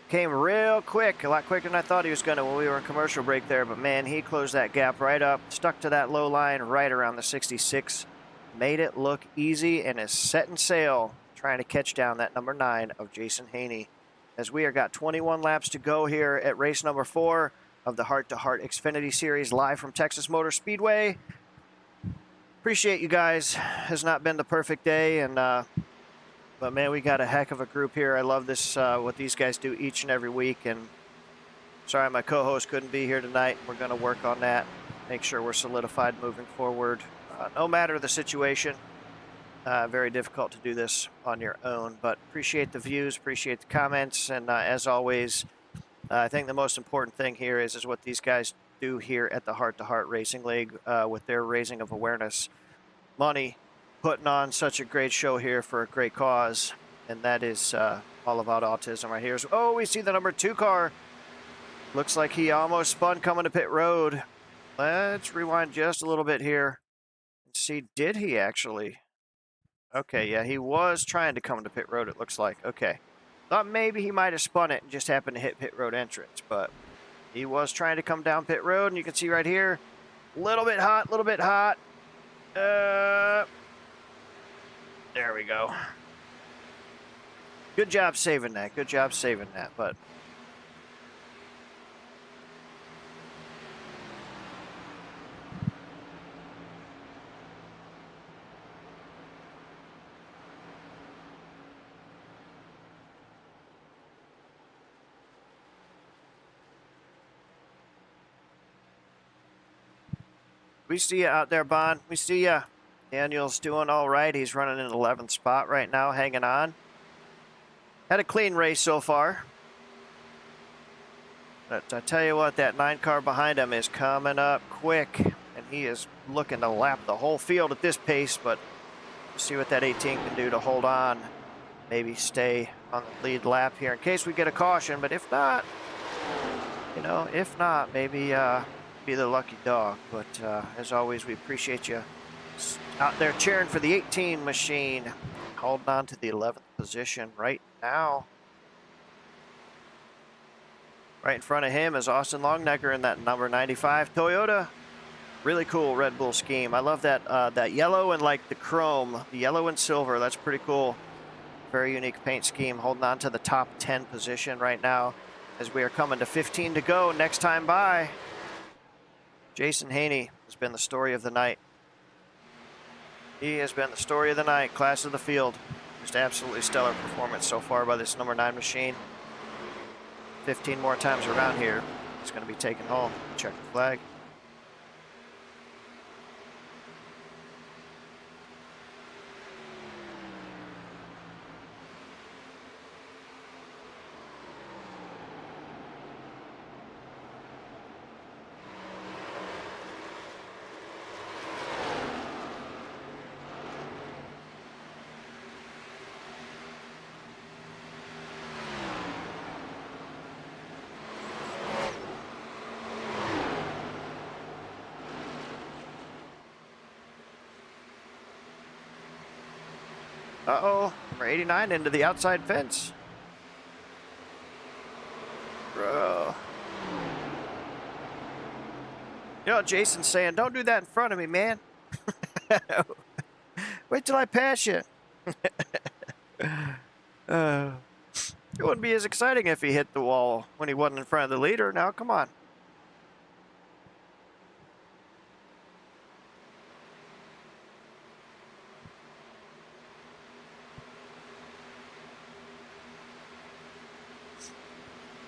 Came real quick, a lot quicker than I thought he was going to when we were in commercial break there. But, man, he closed that gap right up, stuck to that low line right around the 66. Made it look easy and is setting sail, trying to catch down that number 9 of Jason Haney. As we are got 21 laps to go here at race number 4 of the Heart to Heart Xfinity Series live from Texas Motor Speedway. Appreciate you guys. Has not been the perfect day, and but man, we got a heck of a group here. I love this, what these guys do each and every week. And sorry my co-host couldn't be here tonight. We're going to work on that, make sure we're solidified moving forward. No matter the situation, very difficult to do this on your own, but appreciate the views, appreciate the comments, and as always, I think the most important thing here is what these guys do here at the Heart to Heart Racing League with their raising of awareness, money, putting on such a great show here for a great cause, and that is all about autism right here. Oh, we see the number 2 car. Looks like he almost spun coming to pit road. Let's rewind just a little bit here and see, did he actually? Okay, yeah, he was trying to come to pit road, it looks like. Okay. Thought maybe he might have spun it and just happened to hit pit road entrance, but he was trying to come down pit road, and you can see right here, a little bit hot, a little bit hot. There we go. Good job saving that. Good job saving that. But we see you out there, Bond. We see you. Daniel's doing all right. He's running in 11th spot right now, hanging on. Had a clean race so far. But I tell you what, that 9 car behind him is coming up quick, and he is looking to lap the whole field at this pace, but we'll see what that 18 can do to hold on. Maybe stay on the lead lap here in case we get a caution, but if not, you know, if not, maybe be the lucky dog. But as always, we appreciate you out there cheering for the 18 machine, holding on to the 11th position right now. Right in front of him is Austin Longnecker in that number 95 Toyota. Really cool Red Bull scheme. I love that that yellow and like the chrome, the yellow and silver. That's pretty cool. Very unique paint scheme, holding on to the top 10 position right now as we are coming to 15 to go. Next time by, Jason Haney has been the story of the night. He has been the story of the night, class of the field. Just absolutely stellar performance so far by this number 9 machine. 15 more times around here, he's going to be taken home. Check the flag. Uh-oh, number 89 into the outside fence. Bro. You know, Jason's saying, don't do that in front of me, man. Wait till I pass you. It wouldn't be as exciting if he hit the wall when he wasn't in front of the leader. Now, come on.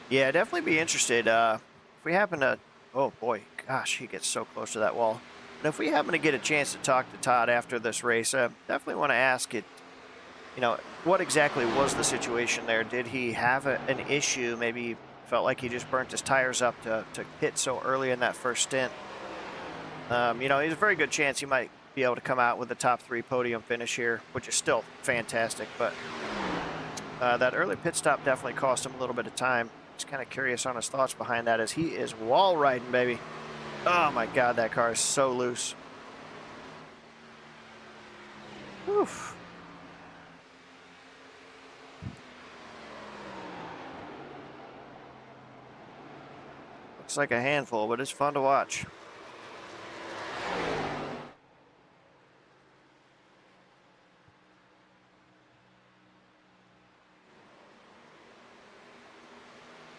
Yeah, definitely be interested. If we happen to, oh boy, gosh, he gets so close to that wall. But if we happen to get a chance to talk to Todd after this race, definitely want to ask it, you know, what exactly was the situation there? Did he have an issue? Maybe he felt like he just burnt his tires up to hit so early in that first stint. You know, there's a very good chance he might be able to come out with the top 3 podium finish here, which is still fantastic. But that early pit stop definitely cost him a little bit of time. Just kind of curious on his thoughts behind that as he is wall riding, baby. Oh my God, that car is so loose. Oof. Looks like a handful, but it's fun to watch.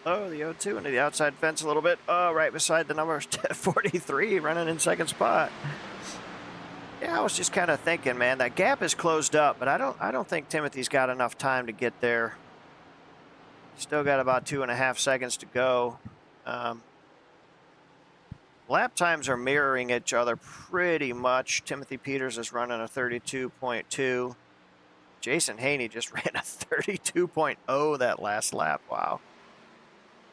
Oh, the O2 into the outside fence a little bit. Oh, right beside the number 43, running in second spot. Yeah, I was just kind of thinking, man, that gap is closed up, but I don't think Timothy's got enough time to get there. Still got about 2.5 seconds to go. Lap times are mirroring each other pretty much. Timothy Peters is running a 32.2. Jason Haney just ran a 32.0 that last lap. Wow.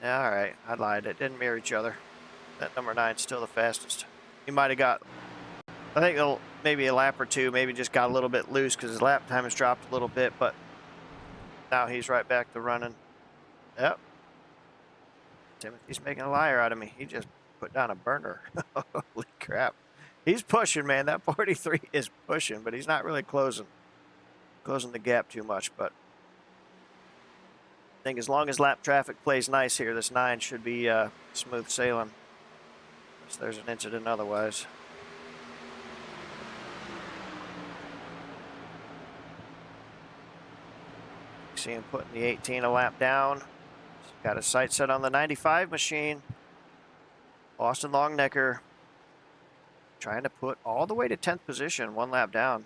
Yeah, all right, I lied. It didn't mirror each other. That number 9's still the fastest. He might have got, I think maybe a lap or two, maybe just got a little bit loose because his lap time has dropped a little bit, but now he's right back to running. Yep. Timothy's making a liar out of me. He just put down a burner. Holy crap. He's pushing, man. That 43 is pushing, but he's not really closing the gap too much. But I think as long as lap traffic plays nice here, this 9 should be smooth sailing. Unless there's an incident otherwise. See him putting the 18 a lap down. Got his sight set on the 95 machine. Austin Longnecker trying to put all the way to 10th position, 1 lap down.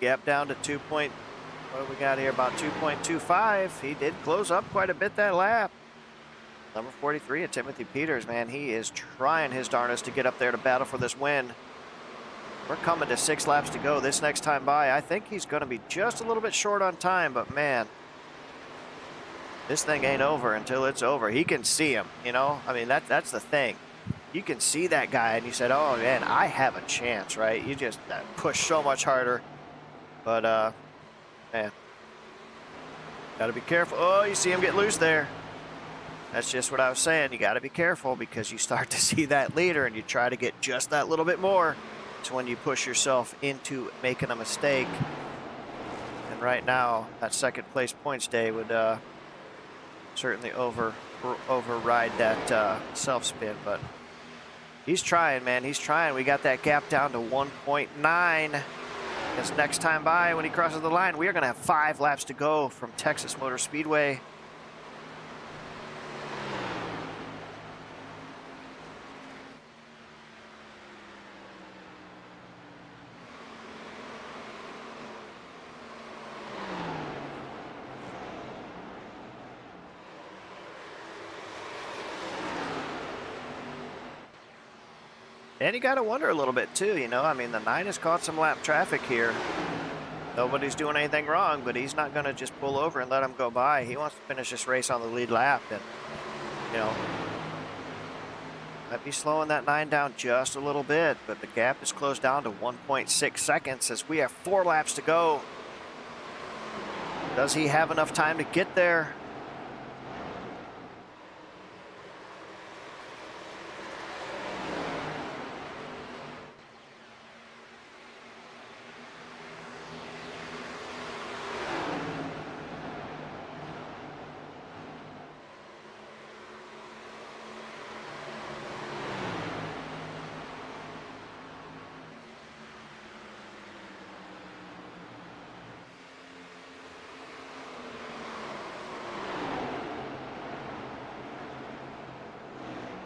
Gap down to 2. What do we got here? About 2.25. He did close up quite a bit that lap. Number 43 at Timothy Peters, man, he is trying his darnest to get up there to battle for this win. We're coming to 6 laps to go this next time by. I think he's going to be just a little bit short on time, but man, this thing ain't over until it's over. He can see him, you know? I mean, that's the thing. You can see that guy and you said, oh man, I have a chance, right? You just push so much harder. But, man, got to be careful. Oh, you see him get loose there. That's just what I was saying. You got to be careful because you start to see that leader and you try to get just that little bit more. It's when you push yourself into making a mistake. And right now, that second place points day would certainly override that self-spin. But he's trying, man. He's trying. We got that gap down to 1.9. Because next time by, when he crosses the line, we are going to have 5 laps to go from Texas Motor Speedway. And you got to wonder a little bit too, you know, I mean, the 9 has caught some lap traffic here. Nobody's doing anything wrong, but he's not going to just pull over and let him go by. He wants to finish this race on the lead lap and, you know, might be slowing that 9 down just a little bit, but the gap is closed down to 1.6 seconds as we have 4 laps to go. Does he have enough time to get there?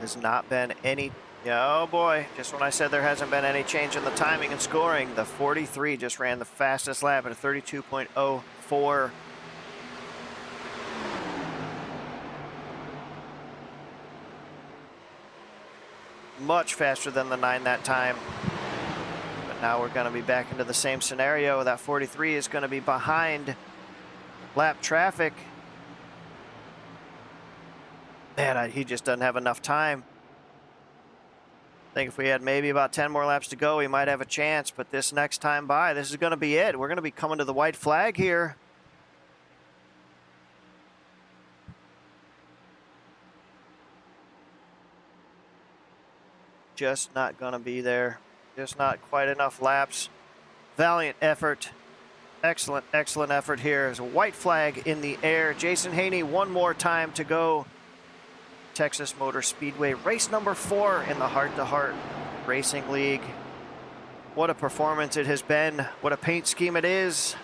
Has not been any Yeah, oh boy. Just when I said there hasn't been any change in the timing and scoring, the 43 just ran the fastest lap at a 32.04. Much faster than the 9 that time. But now we're going to be back into the same scenario. That 43 is going to be behind lap traffic. Man, he just doesn't have enough time. I think if we had maybe about 10 more laps to go, we might have a chance. But this next time by, this is going to be it. We're going to be coming to the white flag here. Just not going to be there. Just not quite enough laps. Valiant effort. Excellent, excellent effort here. There's a white flag in the air. Jason Haney, one more time to go. Texas Motor Speedway, race number 4 in the Heart to Heart Racing League. What a performance it has been. What a paint scheme it is.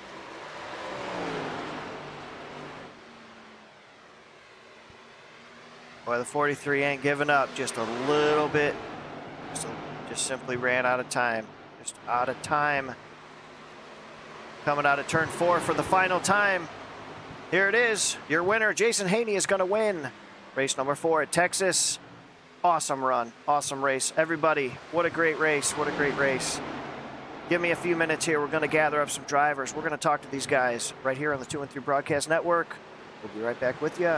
Boy, the 43 ain't giving up. Just a little bit. Just simply ran out of time. Just out of time. Coming out of turn 4 for the final time. Here it is. Your winner, Jason Haney, is going to win race number 4 at Texas. Awesome run. Awesome race. Everybody, what a great race. What a great race. Give me a few minutes here. We're going to gather up some drivers. We're going to talk to these guys right here on the 2 and 3 Broadcast Network. We'll be right back with you.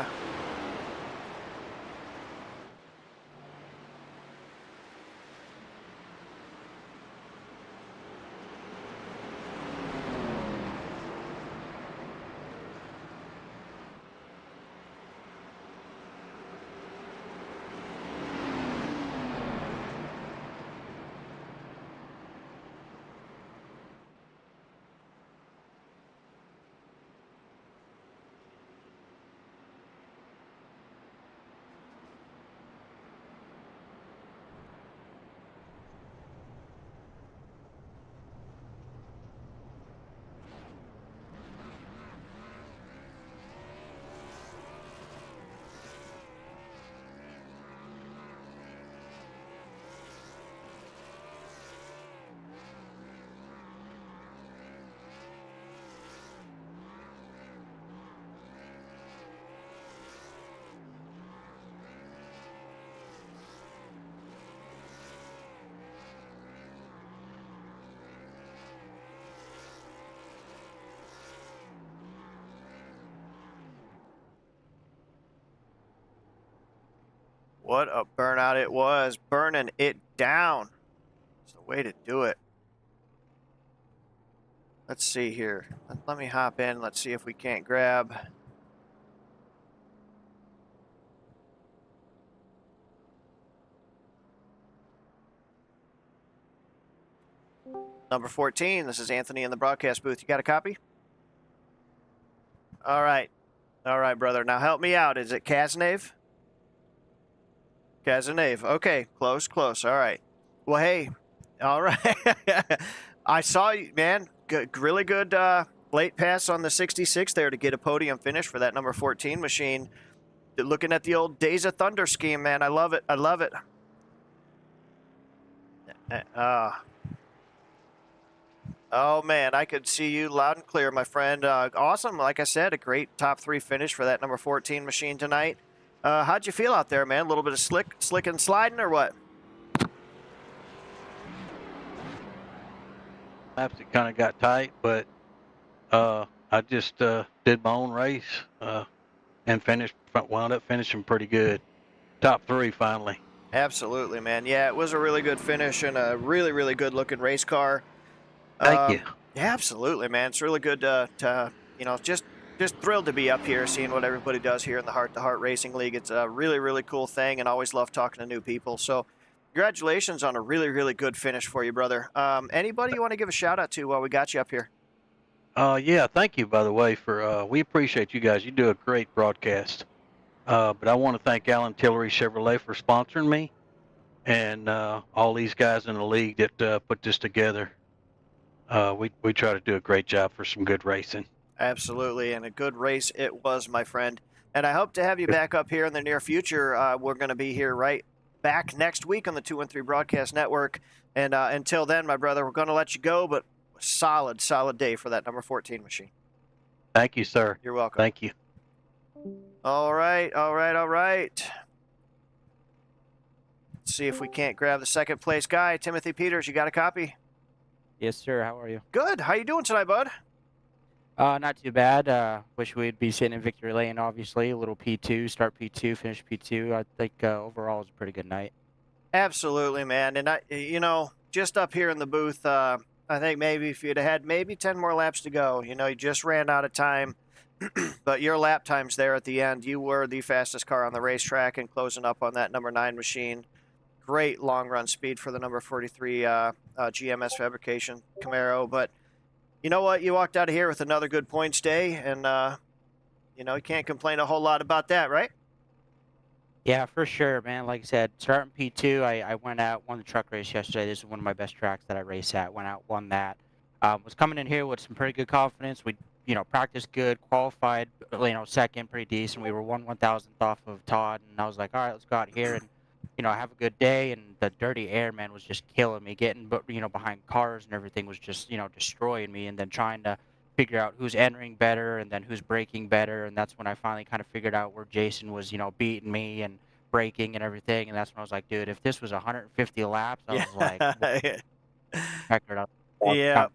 What a burnout it was. Burning it down. It's the way to do it. Let's see here. Let me hop in. Let's see if we can't grab. Number 14. This is Anthony in the broadcast booth. You got a copy? All right. All right, brother. Now help me out. Is it Cazenave? Cazenave. Okay. Close, close. All right. Well, hey. All right. I saw you, man. Good, really good late pass on the 66 there to get a podium finish for that number 14 machine. Looking at the old Days of Thunder scheme, man. I love it. I love it. Oh, man, I could see you loud and clear, my friend. Awesome. Like I said, a great top 3 finish for that number 14 machine tonight. How'd you feel out there, man? A little bit of slick and sliding or what?
Laps it kind of got tight, but I just did my own race and wound up finishing pretty good. Top 3 finally.
Absolutely, man. Yeah, it was a really good finish and a really, really good looking race car.
Thank you.
Yeah, absolutely, man. It's really good to you know, just thrilled to be up here, seeing what everybody does here in the Heart to Heart Racing League. It's a really, really cool thing, and always love talking to new people. So, congratulations on a really, really good finish for you, brother. Anybody you want to give a shout out to while we got you up here?
Yeah, thank you, by the way, for we appreciate you guys. You do a great broadcast. But I want to thank Alan Tillery Chevrolet for sponsoring me, and all these guys in the league that put this together. We try to do a great job for some good racing.
Absolutely, and a good race it was, my friend. And I hope to have you back up here in the near future. We're going to be here right back next week on the 213 Broadcast Network. And until then, my brother, we're going to let you go, but solid day for that number 14 machine.
Thank you, sir.
You're welcome.
Thank you.
All right. Let's see if we can't grab the second place guy. Timothy Peters, you got a copy?
Yes, sir. How are you?
Good. How you doing tonight, bud?
Not too bad. Wish we'd be sitting in victory lane, obviously. A little P2, start P2, finish P2. I think overall it was a pretty good night.
Absolutely, man. And just up here in the booth, I think maybe if you'd have had maybe 10 more laps to go, you just ran out of time. But your lap times there at the end, you were the fastest car on the racetrack and closing up on that number 9 machine. Great long run speed for the number 43 GMS Fabrication Camaro. But you know what? You walked out of here with another good points day, and you can't complain a whole lot about that, right?
Yeah, for sure, man. Like I said, starting P2, I went out, won the truck race yesterday. This is one of my best tracks that I race at. Went out, won that. Was coming in here with some pretty good confidence. We, practiced good, qualified, second, pretty decent. We were 1/1000th off of Todd, and I was like, all right, let's go out here and, have a good day. And the dirty air, man, was just killing me. Getting, behind cars and everything was just, destroying me. And then trying to figure out who's entering better and then who's braking better. And that's when I finally kind of figured out where Jason was, beating me and braking and everything. And that's when I was like, dude, if this was 150 laps, I was like, record up.
Yeah.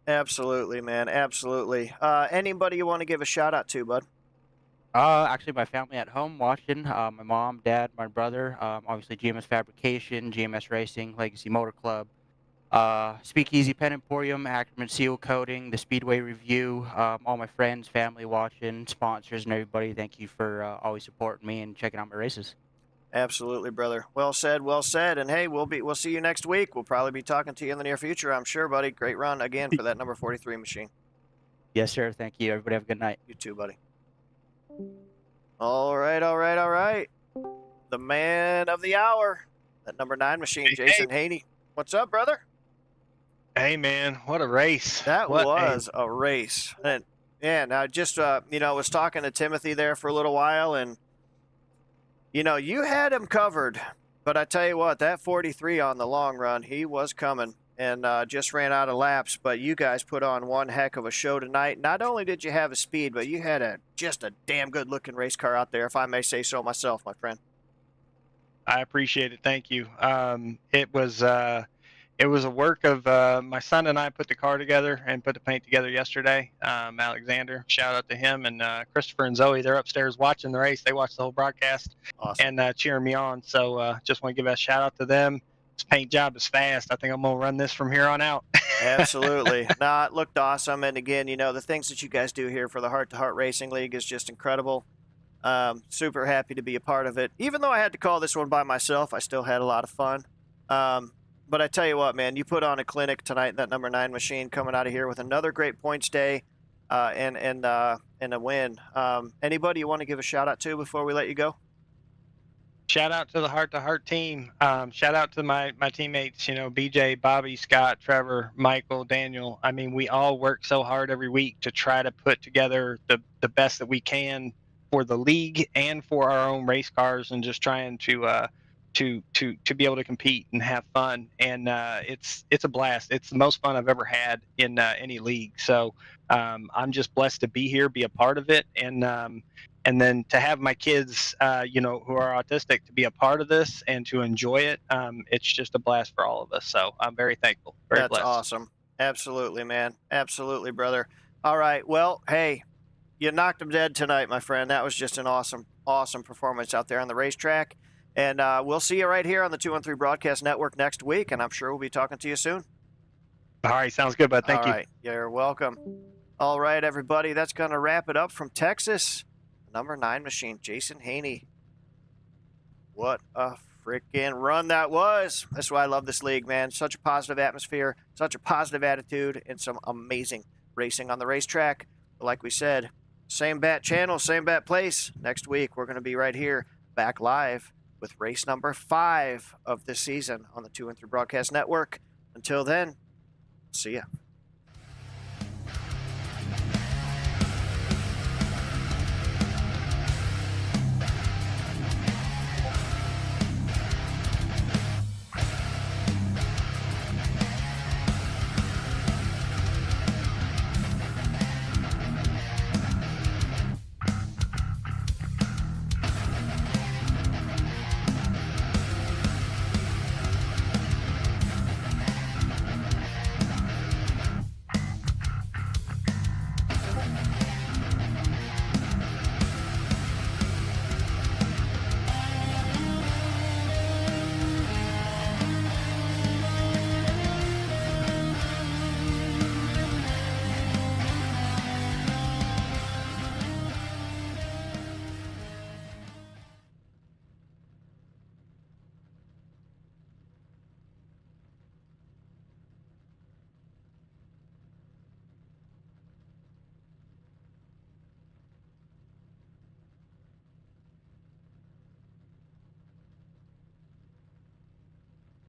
Absolutely, man. Absolutely. Anybody you want to give a shout out to, bud?
Actually, my family at home watching. My mom, dad, my brother. Obviously, GMS Fabrication, GMS Racing, Legacy Motor Club, Speakeasy Pen Emporium, Ackerman Seal Coating, the Speedway Review. All my friends, family watching, sponsors, and everybody. Thank you for always supporting me and checking out my races.
Absolutely, brother. Well said, well said. And hey, we'll see you next week. We'll probably be talking to you in the near future, I'm sure, buddy. Great run again for that number 43 machine.
Yes, sir. Thank you. Everybody have a good night.
You too, buddy. All right. The man of the hour, that number 9 machine, Jason Haney. What's up, brother?
Hey, man, what a race.
That was a race. And I just, was talking to Timothy there for a little while, and, you had him covered. But I tell you what, that 43 on the long run, he was coming and just ran out of laps. But you guys put on one heck of a show tonight. Not only did you have a speed, but you had just a damn good-looking race car out there, if I may say so myself, my friend.
I appreciate it. Thank you. It was a work of my son and I put the car together and put the paint together yesterday. Alexander, shout out to him, and Christopher and Zoe. They're upstairs watching the race. They watched the whole broadcast. Awesome. And cheering me on. So just want to give a shout out to them. This paint job is fast. I think I'm gonna run this from here on out.
Absolutely. No, it looked awesome. And again, the things that you guys do here for the Heart to Heart Racing League is just incredible. Super happy to be a part of it. Even though I had to call this one by myself, I still had a lot of fun. But I tell you what, man, you put on a clinic tonight in that number 9 machine, coming out of here with another great points day and a win. Anybody you want to give a shout out to before we let you go?
Shout out to the Heart to Heart team. Shout out to my teammates, BJ, Bobby, Scott, Trevor, Michael, Daniel. I mean, we all work so hard every week to try to put together the best that we can for the league and for our own race cars, and just trying to be able to compete and have fun. And it's a blast. It's the most fun I've ever had in any league. So I'm just blessed to be here, be a part of it, and then to have my kids, who are autistic, to be a part of this and to enjoy it. It's just a blast for all of us. So I'm very thankful. Very blessed.
That's awesome. Absolutely, man. Absolutely, brother. All right. Well, hey, you knocked them dead tonight, my friend. That was just an awesome performance out there on the racetrack. And we'll see you right here on the 213 Broadcast Network next week, and I'm sure we'll be talking to you soon.
All right. Sounds good, bud. Thank you.
All right. You're welcome. All right, everybody. That's going to wrap it up from Texas. Number 9 machine, Jason Haney. What a freaking run that was. That's why I love this league, man. Such a positive atmosphere, such a positive attitude, and some amazing racing on the racetrack. But like we said, same bat channel, same bat place. Next week, we're going to be right here, back live with race number 5 of this season on the 213 Broadcast Network. Until then, see ya.